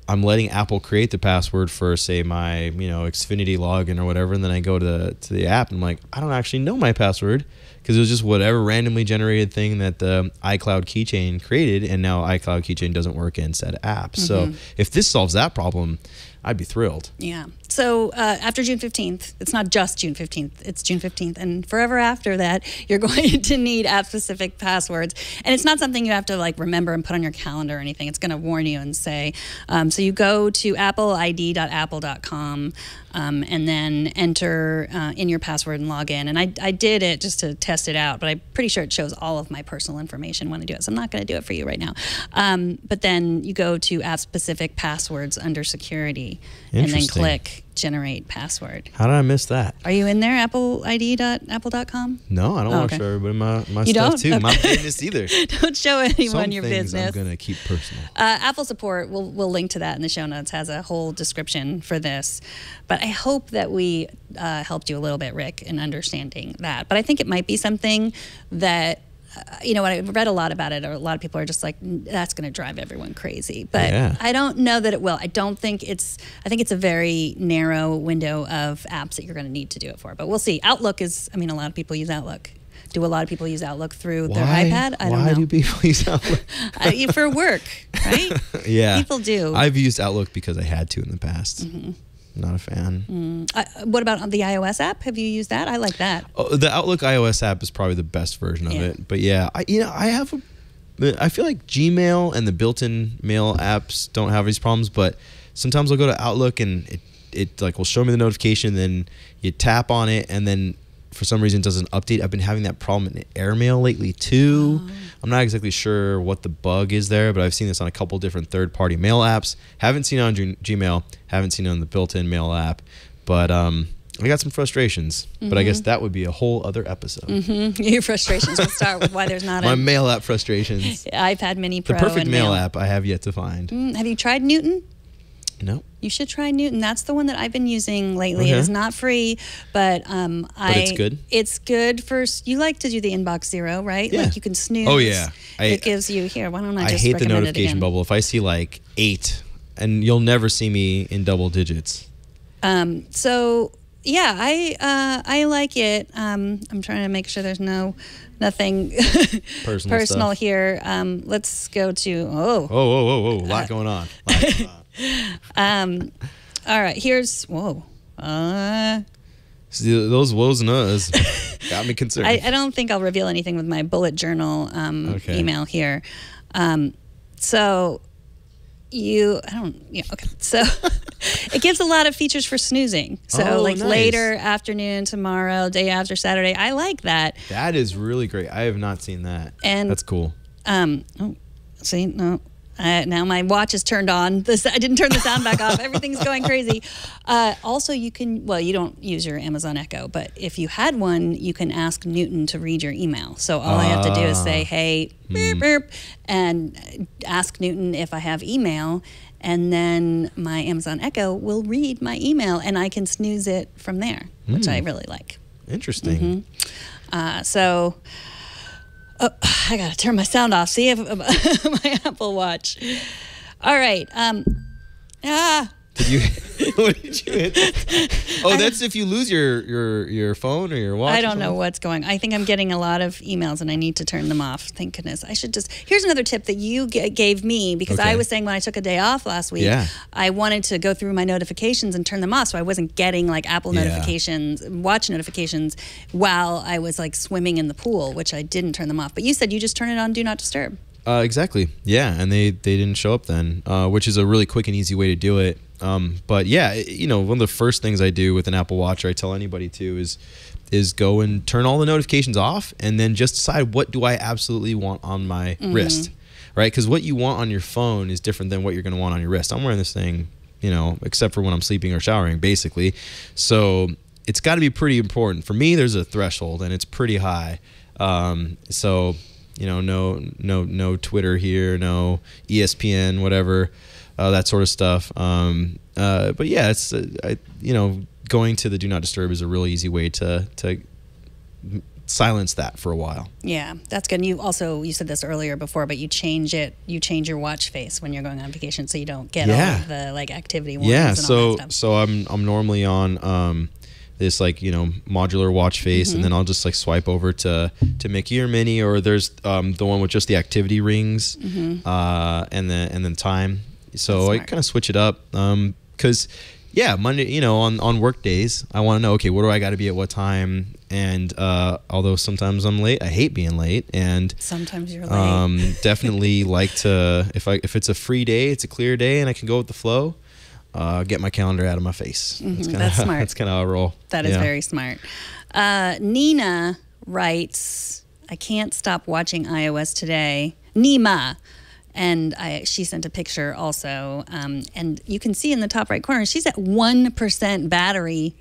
E: I'm letting Apple create the password for say my Xfinity login or whatever, and then I go to the app and I'm like, I don't actually know my password, because it was just whatever randomly generated thing that the iCloud keychain created, and now iCloud keychain doesn't work in said app. So if this solves that problem, I'd be thrilled.
D: Yeah. So after June 15th, it's not just June 15th, it's June 15th. And forever after that, you're going to need app-specific passwords. And it's not something you have to like remember and put on your calendar or anything. It's going to warn you and say, so you go to appleid.apple.com and then enter in your password and log in. And I did it just to test it out, but I'm pretty sure it shows all of my personal information when I do it. So I'm not going to do it for you right now. But then you go to app-specific passwords under security and then
E: Interesting.
D: click generate password.
E: How did I miss that?
D: Are you in there, appleid.apple.com?
E: No, I don't want to
D: okay.
E: show everybody my
D: You
E: stuff
D: don't?
E: too. I'm not
D: Okay.
E: doing this either.
D: Don't show anyone
E: Some
D: your
E: things
D: business.
E: I'm gonna keep personal.
D: Apple support, we'll link to that in the show notes, has a whole description for this. But I hope that we helped you a little bit, Rick, in understanding that. But I think it might be something that, when I read a lot about it, or a lot of people are just like, that's going to drive everyone crazy. But
E: Yeah.
D: I don't know that it will. I think it's a very narrow window of apps that you're going to need to do it for. But we'll see. Outlook is, a lot of people use Outlook. Do a lot of people use Outlook through their iPad? I don't know.
E: Why do people use Outlook?
D: For work, right?
E: Yeah.
D: People do.
E: I've used Outlook because I had to in the past. Not a fan.
D: What about on the iOS app? Have you used that? I like that.
E: Oh, the Outlook iOS app is probably the best version of
D: Yeah.
E: it. But yeah, I have I feel like Gmail and the built-in mail apps don't have these problems, but sometimes I'll go to Outlook and it like will show me the notification, then you tap on it, and then for some reason it doesn't update. I've been having that problem in AirMail lately too. I'm not exactly sure what the bug is there, but I've seen this on a couple different third-party mail apps. Haven't seen it on Gmail, haven't seen it on the built-in mail app, but I got some frustrations. But I guess that would be a whole other episode.
D: Your frustrations. We'll start with why there's not
E: My
D: a
E: mail app frustrations.
D: iPad Mini Pro.
E: The perfect
D: and
E: mail app I have yet to find.
D: Have you tried Newton?
E: No.
D: You should try Newton. That's the one that I've been using lately.
E: Okay.
D: It is not free, but
E: it's good?
D: It's good for, you like to do the inbox zero, right?
E: Yeah.
D: Like you can snooze.
E: Oh, yeah.
D: It gives you, here, why don't I
E: I
D: just
E: hate the
D: recommend it
E: notification
D: again?
E: bubble. If I see like 8, and you'll never see me in double digits.
D: So yeah, I like it. I'm trying to make sure there's nothing personal
E: stuff.
D: here. Let's go to
E: Whoa. A lot going on.
D: all right, here's
E: See, those woes and us got me concerned.
D: I don't think I'll reveal anything with my bullet journal email here. So So it gives a lot of features for snoozing. So
E: nice.
D: Later, afternoon, tomorrow, day after Saturday. I like that.
E: That is really great. I have not seen that.
D: And
E: that's cool.
D: See, no. Now my watch is turned on. I didn't turn the sound back off. Everything's going crazy. Also, you don't use your Amazon Echo, but if you had one, you can ask Newton to read your email. So all I have to do is say, hey, beep, beep, and ask Newton if I have email, and then my Amazon Echo will read my email, and I can snooze it from there, which I really like.
E: Interesting.
D: I gotta turn my sound off. See if my Apple Watch. All right.
E: Did you? What did you hit? Oh, that's if you lose your phone or your watch.
D: I don't know what's going. I think I'm getting a lot of emails and I need to turn them off. Thank goodness. I should just. Here's another tip that you gave me, because I was saying when I took a day off last week, I wanted to go through my notifications and turn them off, so I wasn't getting like Apple notifications, watch notifications while I was like swimming in the pool, which I didn't turn them off. But you said you just turn it on Do Not Disturb.
E: Exactly. Yeah, and they didn't show up then, which is a really quick and easy way to do it. But yeah, one of the first things I do with an Apple Watch, or I tell anybody to, is go and turn all the notifications off, and then just decide what do I absolutely want on my wrist, right? Because what you want on your phone is different than what you're going to want on your wrist. I'm wearing this thing, except for when I'm sleeping or showering, basically. So it's got to be pretty important. For me, there's a threshold, and it's pretty high. So no Twitter here, no ESPN, whatever. That sort of stuff. But yeah, it's going to the Do Not Disturb is a really easy way to silence that for a while. Yeah,
D: that's good. And you said this earlier before, but you change your watch face when you're going on vacation, so you don't get all of the like activity warnings and all that stuff. So I'm normally on this modular watch face, and then I'll just like swipe over to Mickey or Minnie, or there's the one with just the activity rings, and then time. So I kind of switch it up, because Monday, on work days, I want to know, okay, what do I got to be at what time? And although sometimes I'm late, I hate being late, and sometimes you're late.
E: Definitely like to, if it's a free day, it's a clear day, and I can go with the flow. Get my calendar out of my face. That's smart. That's kind of how I roll.
D: That is very smart. Nina writes, I can't stop watching iOS today. Nima. And she sent a picture also. And you can see in the top right corner, she's at 1% battery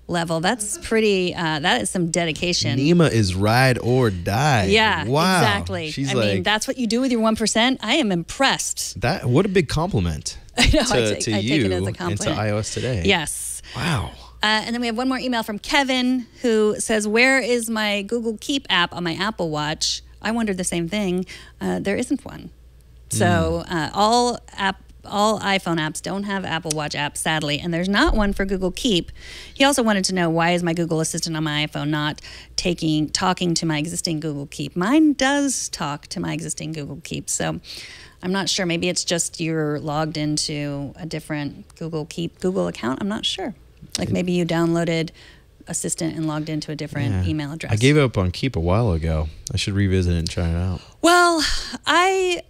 D: level. That's pretty, that is some dedication.
E: Nima is ride or die.
D: Yeah,
E: wow.
D: Exactly. I mean, that's what you do with your 1%. I am impressed.
E: What a big compliment.
D: I know,
E: to
D: I take it as a compliment.
E: And to iOS today.
D: Yes.
E: Wow.
D: And then we have one more email from Kevin, who says, where is my Google Keep app on my Apple Watch? I wondered the same thing. There isn't one. So all iPhone apps don't have Apple Watch apps, sadly, and there's not one for Google Keep. He also wanted to know, why is my Google Assistant on my iPhone not talking to my existing Google Keep? Mine does talk to my existing Google Keep, so I'm not sure. Maybe it's just you're logged into a different Google account. I'm not sure. Like maybe you downloaded assistant and logged into a different email address.
E: I gave up on Keep a while ago. I should revisit it and try it out.
D: Well, I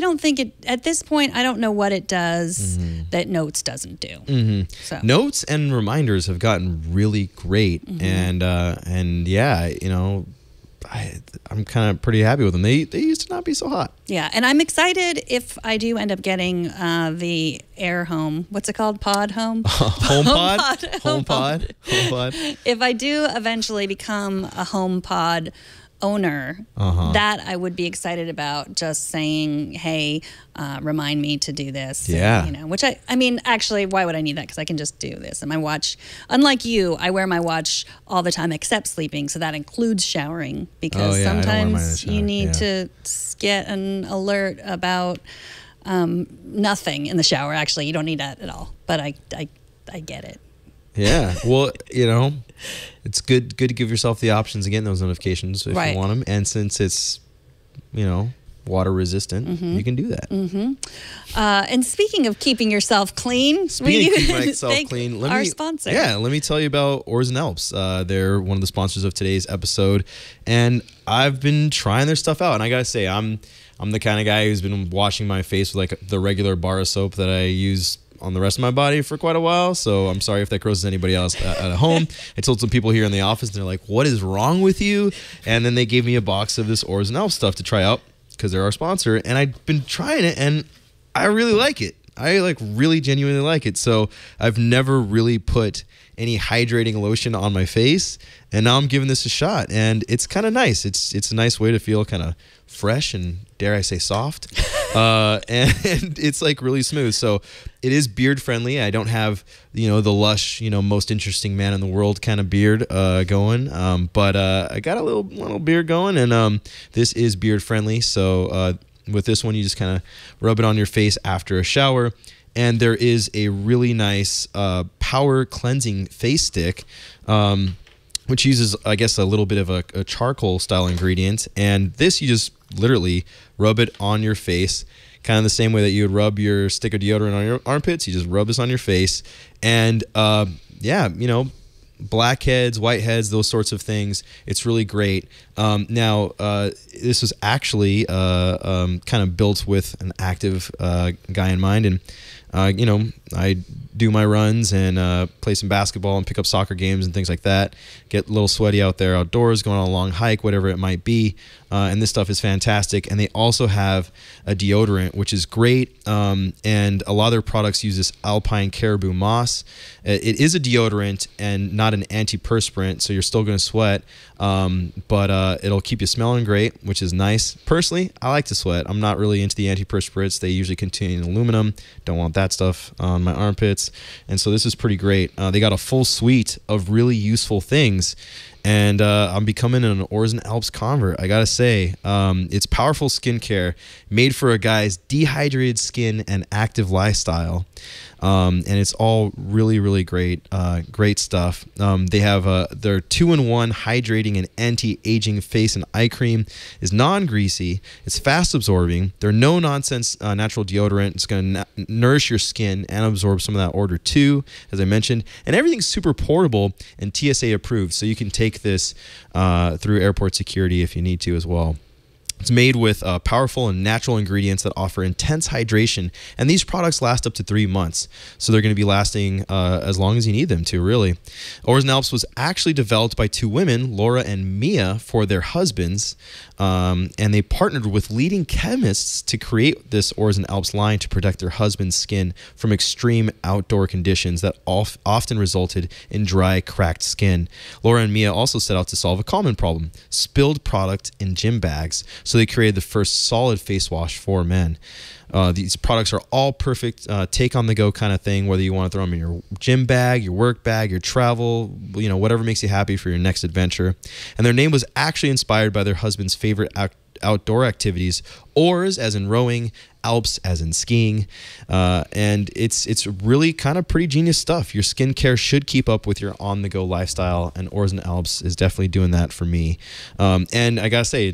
D: don't think it, at this point, I don't know what it does that Notes doesn't do. So.
E: Notes and reminders have gotten really great. And yeah, you know, I'm kind of pretty happy with them. They used to not be so hot.
D: Yeah, and I'm excited if I do end up getting the Air Home. What's it called? Pod Home?
E: HomePod? HomePod.
D: If I do eventually become a HomePod owner, that I would be excited about, just saying, hey, remind me to do this.
E: Yeah.
D: And, you know, which I mean, actually, why would I need that? Because I can just do this. And my watch, unlike you, I wear my watch all the time except sleeping. So that includes showering, because sometimes you need to get an alert about nothing in the shower. Actually, you don't need that at all. But I get it.
E: Yeah. Well, you know, it's good to give yourself the options of getting those notifications if you want them. And since it's, you know, water resistant, you can do that.
D: And speaking of keeping yourself clean, our sponsor.
E: Yeah, let me tell you about Orez and Alps. They're one of the sponsors of today's episode, and I've been trying their stuff out. And I gotta say, I'm the kind of guy who's been washing my face with like the regular bar of soap that I use on the rest of my body for quite a while, so I'm sorry if that grosses anybody else at home. I told some people here in the office, and they're like, what is wrong with you? And then they gave me a box of this Orez and Alps stuff to try out because they're our sponsor, and I've been trying it, and I really like it. I like really genuinely like it. So I've never really put any hydrating lotion on my face, and now I'm giving this a shot, and it's kind of nice. It's a nice way to feel kind of fresh and, dare I say, soft. And it's like really smooth. So it is beard friendly. I don't have, you know, the lush, you know, most interesting man in the world kind of beard going, but I got a little beard going, and this is beard friendly. So with this one, you just kind of rub it on your face after a shower. And there is a really nice power cleansing face stick, which uses, I guess, a little bit of a charcoal style ingredient. And this, you just literally rub it on your face, kind of the same way that you would rub your stick of deodorant on your armpits. You just rub this on your face. And yeah, you know, blackheads, whiteheads, those sorts of things. It's really great. Now, this was actually kind of built with an active guy in mind. And you know, I do my runs and play some basketball and pick up soccer games and things like that. Get a little sweaty out there outdoors, going on a long hike, whatever it might be. And this stuff is fantastic. And they also have a deodorant, which is great. And a lot of their products use this alpine caribou moss. It is a deodorant and not an antiperspirant, so you're still going to sweat. But it'll keep you smelling great, which is nice. Personally, I like to sweat. I'm not really into the antiperspirants. They usually contain aluminum. Don't want that stuff on my armpits. And so this is pretty great. They got a full suite of really useful things. And I'm becoming an Orez and Alps convert. I gotta say, it's powerful skincare made for a guy's dehydrated skin and active lifestyle. And it's all really, really great, great stuff. They have their 2-in-1 hydrating and anti-aging face and eye cream is non-greasy. It's fast absorbing. They're no nonsense natural deodorant. It's going to nourish your skin and absorb some of that odor too, as I mentioned. And everything's super portable and TSA approved, so you can take this through airport security if you need to as well. It's made with powerful and natural ingredients that offer intense hydration, and these products last up to 3 months, so they're going to be lasting as long as you need them to, really. Orez and Alps was actually developed by 2 women, Laura and Mia, for their husbands, and they partnered with leading chemists to create this Orez and Alps line to protect their husband's skin from extreme outdoor conditions that often resulted in dry, cracked skin. Laura and Mia also set out to solve a common problem: spilled product in gym bags. So they created the first solid face wash for men. These products are all perfect take on the go kind of thing, whether you want to throw them in your gym bag, your work bag, your travel, you know, whatever makes you happy for your next adventure. And their name was actually inspired by their husband's favorite outdoor activities: Orez as in rowing, Alps as in skiing, and it's really kind of pretty genius stuff. Your skincare should keep up with your on-the-go lifestyle, and Orez and Alps is definitely doing that for me. And I gotta say,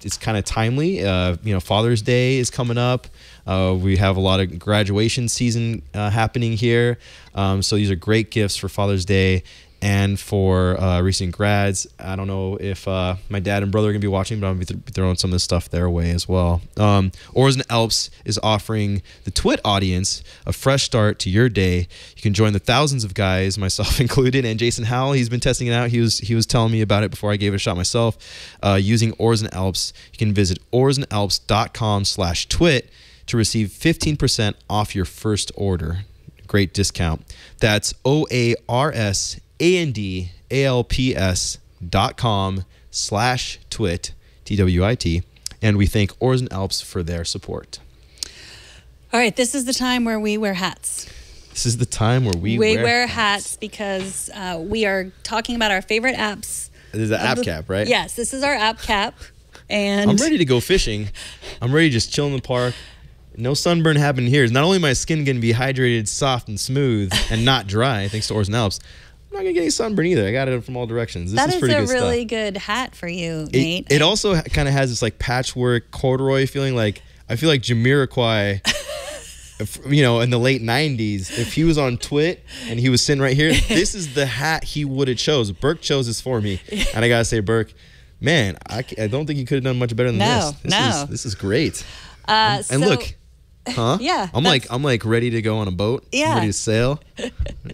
E: it's kind of timely. You know, Father's Day is coming up. We have a lot of graduation season happening here. So these are great gifts for Father's Day and for recent grads. I don't know if my dad and brother are going to be watching, but I'm going to be throwing some of this stuff their way as well. Orez and Alps is offering the Twit audience a fresh start to your day. You can join the thousands of guys, myself included, and Jason Howell. He's been testing it out. He was telling me about it before I gave it a shot myself. Using Orez and Alps, you can visit orezandalps.com/twit to receive 15% off your first order. Great discount. That's OREZANDALPS.com/twit, TWIT. And we thank Orez and Alps for their support.
D: All right, this is the time where we wear hats.
E: This is the time where we
D: wear hats because we are talking about our favorite apps.
E: This is the app cap, right?
D: Yes, this is our app cap. And
E: I'm ready to go fishing. I'm ready to just chill in the park. No sunburn happening here. Not only my skin going to be hydrated, soft, and smooth, and not dry, thanks to Orez and Alps, I'm not going to get any sunburn either. I got it from all directions. This is pretty good stuff.
D: That is a really good hat for you, Nate.
E: It also kind of has this like patchwork corduroy feeling. Like I feel like Jamiroquai, in the late 90s, if he was on Twit and he was sitting right here, this is the hat he would have chose. Burke chose this for me. And I got to say, Burke, man, I don't think you could have done much better than this. This is great. And look,
D: yeah,
E: I'm like ready to go on a boat.
D: Yeah,
E: I'm ready to sail.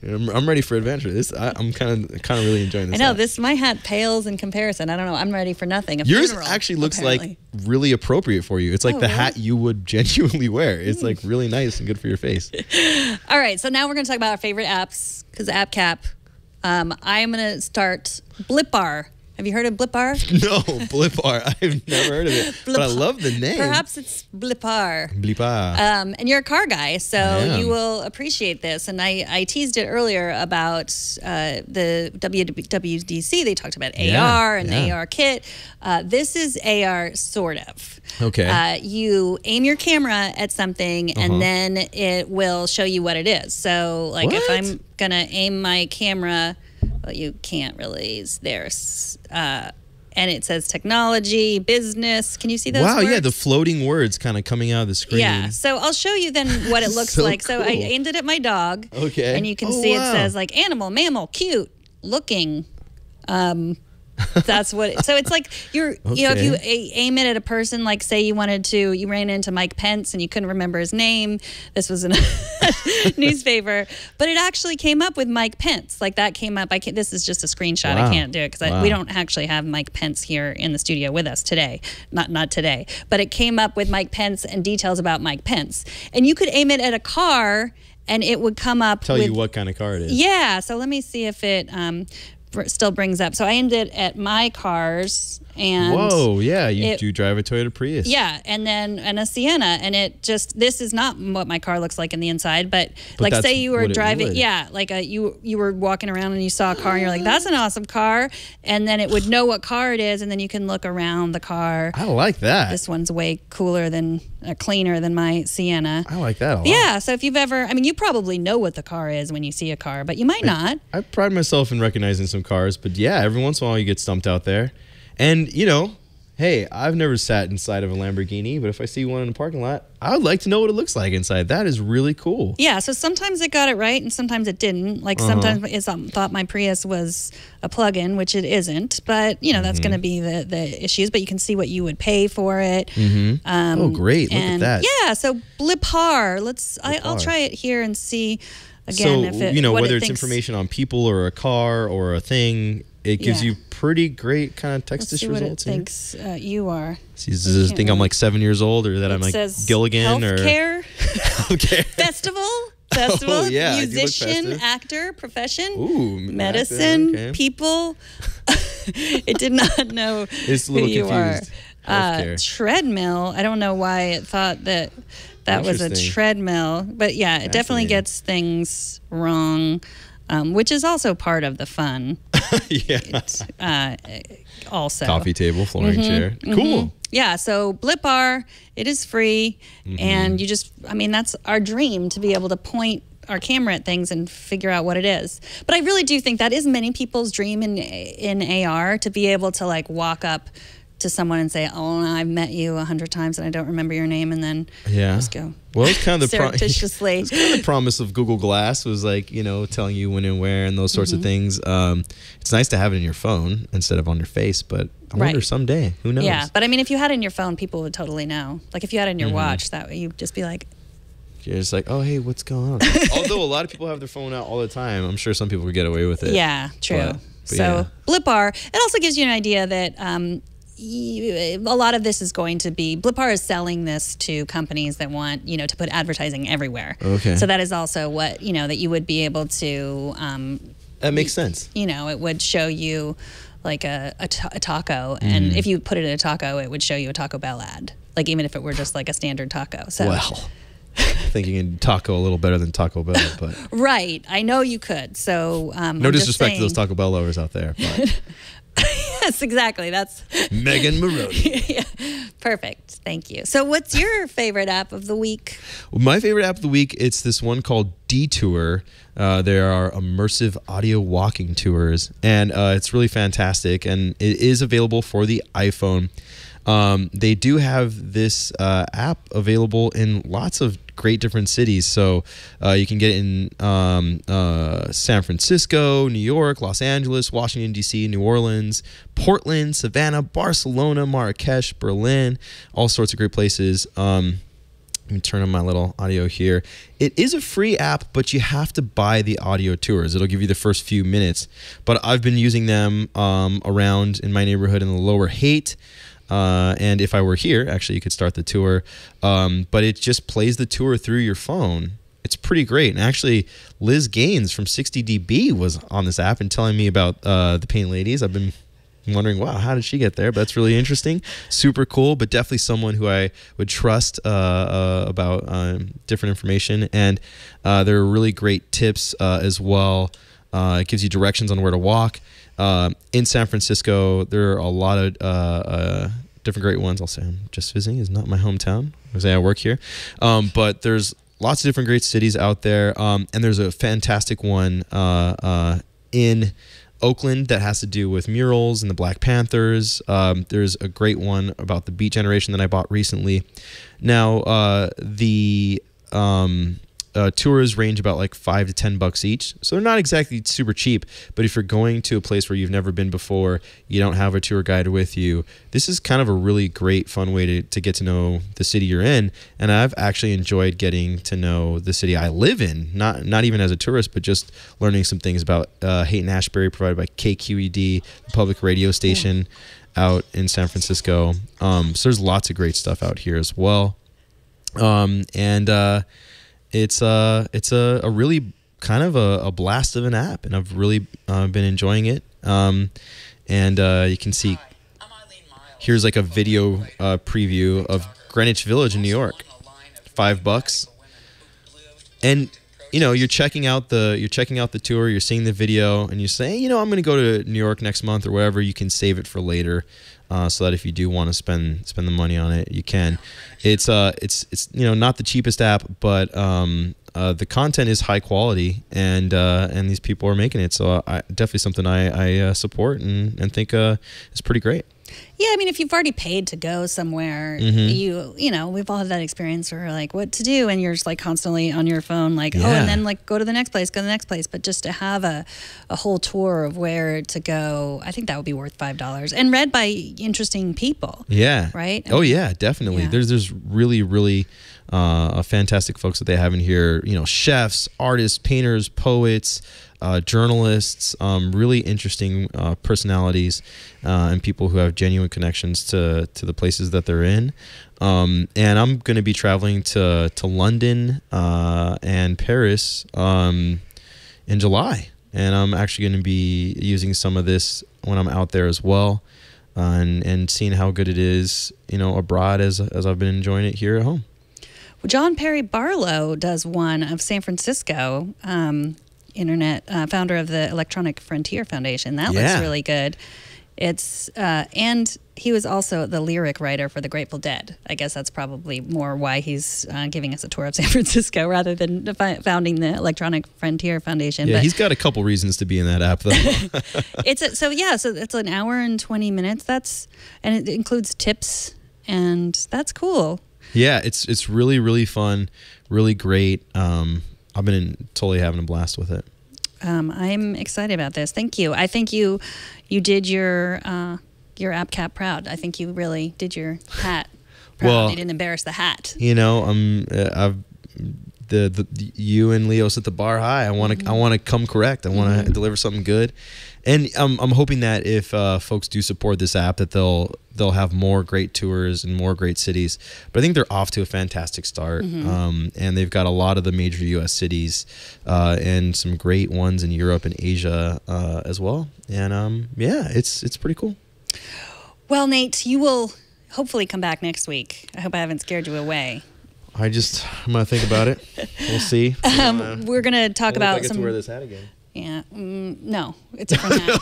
E: I'm ready for adventure. I'm kind of really enjoying this.
D: I know my hat pales in comparison. I don't know. I'm ready for nothing.
E: Yours actually looks like really appropriate for you. It's like the hat you would genuinely wear. It's like really nice and good for your face.
D: All right, so now we're going to talk about our favorite apps because app cap. I'm going to start Blipbar. Have you heard of Blipbar?
E: No, Blipbar. I've never heard of it, but I love the name.
D: Perhaps it's Blipbar.
E: Blipbar.
D: And you're a car guy, so you will appreciate this. And I teased it earlier about the WWDC. They talked about AR and the AR kit. This is AR, sort of.
E: Okay.
D: You aim your camera at something, and then it will show you what it is. So, like, if I'm going to aim my camera... Well, you can't really. There's and it says technology, business. Can you see those words?
E: Yeah, the floating words kind of coming out of the screen.
D: Yeah, so I'll show you then what it looks like.
E: Cool.
D: So I aimed it at my dog.
E: Okay.
D: And you can see it says like animal, mammal, cute, looking. That's what. So it's like if you aim it at a person, like say you ran into Mike Pence and you couldn't remember his name. This was in a newspaper, but it actually came up with Mike Pence. Like that came up. This is just a screenshot. I can't do it because we don't actually have Mike Pence here in the studio with us today. Not today, but it came up with Mike Pence and details about Mike Pence. And you could aim it at a car, and it would come up.
E: Tell you what kind of car it is.
D: Yeah. So let me see if it. Still brings up. So I aimed it at my cars, and you drive a Toyota Prius. Yeah, and a Sienna, and this is not what my car looks like in the inside, but like say you were driving, you were walking around and you saw a car and you're like, that's an awesome car, and then it would know what car it is, and then you can look around the car.
E: I like that.
D: This one's way cleaner than my Sienna.
E: I like that a lot.
D: Yeah, so if you've ever, you probably know what the car is when you see a car, but you might not.
E: I pride myself in recognizing some cars, but yeah, every once in a while you get stumped out there. And, hey, I've never sat inside of a Lamborghini, but if I see one in the parking lot, I would like to know what it looks like inside. That is really cool.
D: Yeah, so sometimes it got it right and sometimes it didn't. Like sometimes it thought my Prius was a plug-in, which it isn't. But, that's going to be the issues. But you can see what you would pay for it.
E: Oh, great. Look at that.
D: Yeah, so Blipar. I'll try it here and see, again,
E: so, whether it's information on people or a car or a thing, it gives you pretty great kind of text-ish results.
D: Let's see what it thinks you are.
E: Does it think I'm like 7 years old, or that I'm like Gilligan
D: healthcare,
E: okay.
D: Festival, musician, actor, profession, medicine, people. It did not know
E: it's a little
D: who
E: confused.
D: you are. Treadmill. I don't know why it thought that was a treadmill, but yeah, it definitely gets things wrong. Which is also part of the fun. Also.
E: Coffee table, flooring chair. Cool.
D: Yeah, so Blipbar, it is free. And you that's our dream, to be able to point our camera at things and figure out what it is. But I really do think that is many people's dream in AR, to be able to like walk up to someone and say, "Oh, I've met you 100 times and I don't remember your name," and then just go.
E: Well, it's kind of the
D: surreptitiously.
E: it's kind of the promise of Google Glass was like, telling you when and where and those sorts of things. It's nice to have it in your phone instead of on your face, but I wonder someday, who knows?
D: Yeah, but I mean, if you had it in your phone, people would totally know. Like if you had it in your watch, that way you'd just be like.
E: You're just like, oh, hey, what's going on? Although a lot of people have their phone out all the time, I'm sure some people could get away with it.
D: Yeah, true.
E: But
D: so Blip Bar, it also gives you an idea that a lot of this is going to be, Blip Bar is selling this to companies that want, to put advertising everywhere.
E: Okay.
D: So that is also what, that you would be able to.
E: That makes sense.
D: It would show you like a taco. And if you put it in a taco, it would show you a Taco Bell ad. Like even if it were just like a standard taco. So.
E: Well. I think you can taco a little better than Taco Bell, but
D: right. I know you could. So
E: no disrespect to those Taco Bell lovers out there. But.
D: Yes, exactly. That's
E: Megan Morrone.
D: Yeah. Perfect. Thank you. So what's your favorite app of the week?
E: Well, my favorite app of the week, it's this one called Detour. There are immersive audio walking tours, and it's really fantastic, and it is available for the iPhone. They do have this app available in lots of great different cities. So you can get it in San Francisco, New York, Los Angeles, Washington, D.C., New Orleans, Portland, Savannah, Barcelona, Marrakesh, Berlin, all sorts of great places. Let me turn on my little audio here. It is a free app, but you have to buy the audio tours. It'll give you the first few minutes. But I've been using them around in my neighborhood in the Lower Haight. And if I were here, actually, you could start the tour. But it just plays the tour through your phone. It's pretty great. And actually, Liz Gaines from 60dB was on this app and telling me about the Paint Ladies. I've been wondering, wow, how did she get there? But that's really interesting. Super cool, but definitely someone who I would trust about different information. And there are really great tips as well. It gives you directions on where to walk. In San Francisco, there are a lot of different great ones. I'll say I'm just visiting. It's not my hometown. I say I work here. But there's lots of different great cities out there. And there's a fantastic one in Oakland that has to do with murals and the Black Panthers. There's a great one about the Beat Generation that I bought recently. Now, the tours range about like $5 to $10 each, so they're not exactly super cheap. But if you're going to a place where you've never been before, you don't have a tour guide with you, this is kind of a really great, fun way to get to know the city you're in. And I've actually enjoyed getting to know the city I live in, not even as a tourist, but just learning some things about Haight-Ashbury, provided by KQED, the public radio station out in San Francisco. So there's lots of great stuff out here as well. It's a really kind of a blast of an app, and I've really been enjoying it. You can see here's like a video preview of Greenwich Village in New York, $5, and you're checking out the tour, you're seeing the video, and you say, I'm going to go to New York next month or whatever. You can save it for later. So that if you do want to spend the money on it, you can. It's not the cheapest app, but the content is high quality, and these people are making it. So definitely something I support and think is pretty great.
D: Yeah, I mean, if you've already paid to go somewhere, we've all had that experience where we're like, what to do? And you're just like constantly on your phone, like, and then like go to the next place. But just to have a whole tour of where to go, I think that would be worth $5 and read by interesting people. Yeah. Right?
E: Yeah, definitely. Yeah. There's really, really fantastic folks that they have in here, chefs, artists, painters, poets, journalists, really interesting personalities, and people who have genuine connections to the places that they're in. And I'm going to be traveling to London and Paris in July, and I'm actually going to be using some of this when I'm out there as well, and seeing how good it is, abroad as I've been enjoying it here at home.
D: Well, John Perry Barlow does one of San Francisco. Internet founder of the Electronic Frontier Foundation. That looks really good. It's and he was also the lyric writer for the Grateful Dead. I guess that's probably more why he's giving us a tour of San Francisco rather than founding the Electronic Frontier Foundation.
E: Yeah,
D: but
E: he's got a couple reasons to be in that app, though.
D: so it's an hour and 20 minutes. And it includes tips, and that's cool.
E: Yeah, it's really, really fun, really great. I've been totally having a blast with it.
D: I'm excited about this. Thank you. I think you did your app cap proud. I think you really did your hat proud.
E: Well,
D: you didn't embarrass the hat.
E: You know, I've you and Leo set the bar high. I want to come correct. I want to deliver something good, and I'm hoping that if folks do support this app, that they'll have more great tours and more great cities. But I think they're off to a fantastic start, and they've got a lot of the major U.S. cities and some great ones in Europe and Asia as well. And yeah, it's pretty cool.
D: Well, Nate, you will hopefully come back next week. I hope I haven't scared you away.
E: I'm going to think about it. We'll see.
D: We're going to talk about
E: I get to wear this hat again.
D: Yeah. No, it's a different hat.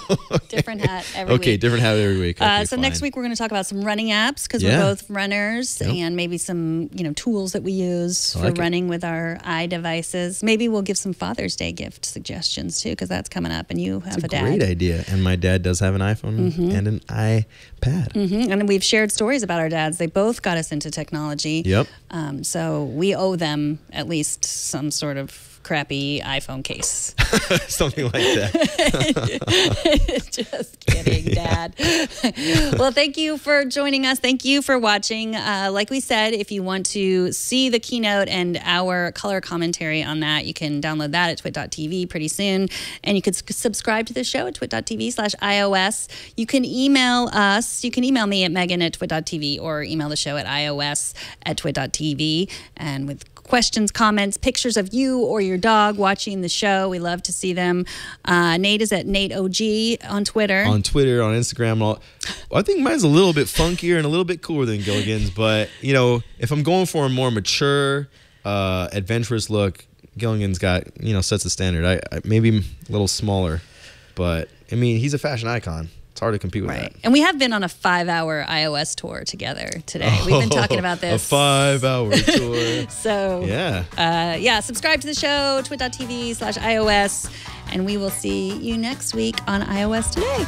D: Different hat every week.
E: Okay, different hat every week. Okay,
D: so next week we're going to talk about some running apps because we're both runners, and maybe some tools that we use for running with our iDevices. Maybe we'll give some Father's Day gift suggestions too, because that's coming up, and you have a dad.
E: Great idea. And my dad does have an iPhone and an iPad.
D: And we've shared stories about our dads. They both got us into technology.
E: Yep.
D: So we owe them at least some sort of crappy iPhone case.
E: Something like that.
D: Just kidding, Dad. Well, thank you for joining us. Thank you for watching. Like we said, if you want to see the keynote and our color commentary on that, you can download that at twit.tv pretty soon. And you could subscribe to the show at twit.tv/iOS. You can email us. You can email me at megan@twit.tv or email the show at iOS@twit.tv. And with questions, comments, pictures of you or your dog watching the show. We love to see them. Nate is at NateOG on Twitter.
E: On Twitter, on Instagram. I think mine's a little bit funkier and a little bit cooler than Gilligan's, but if I'm going for a more mature, adventurous look, Gilligan's got, sets the standard. I maybe a little smaller, but I mean, he's a fashion icon. It's hard to compete with that.
D: And we have been on a 5-hour iOS tour together today. We've been talking about this.
E: A 5-hour tour.
D: So, subscribe to the show, twit.tv/iOS, and we will see you next week on iOS Today.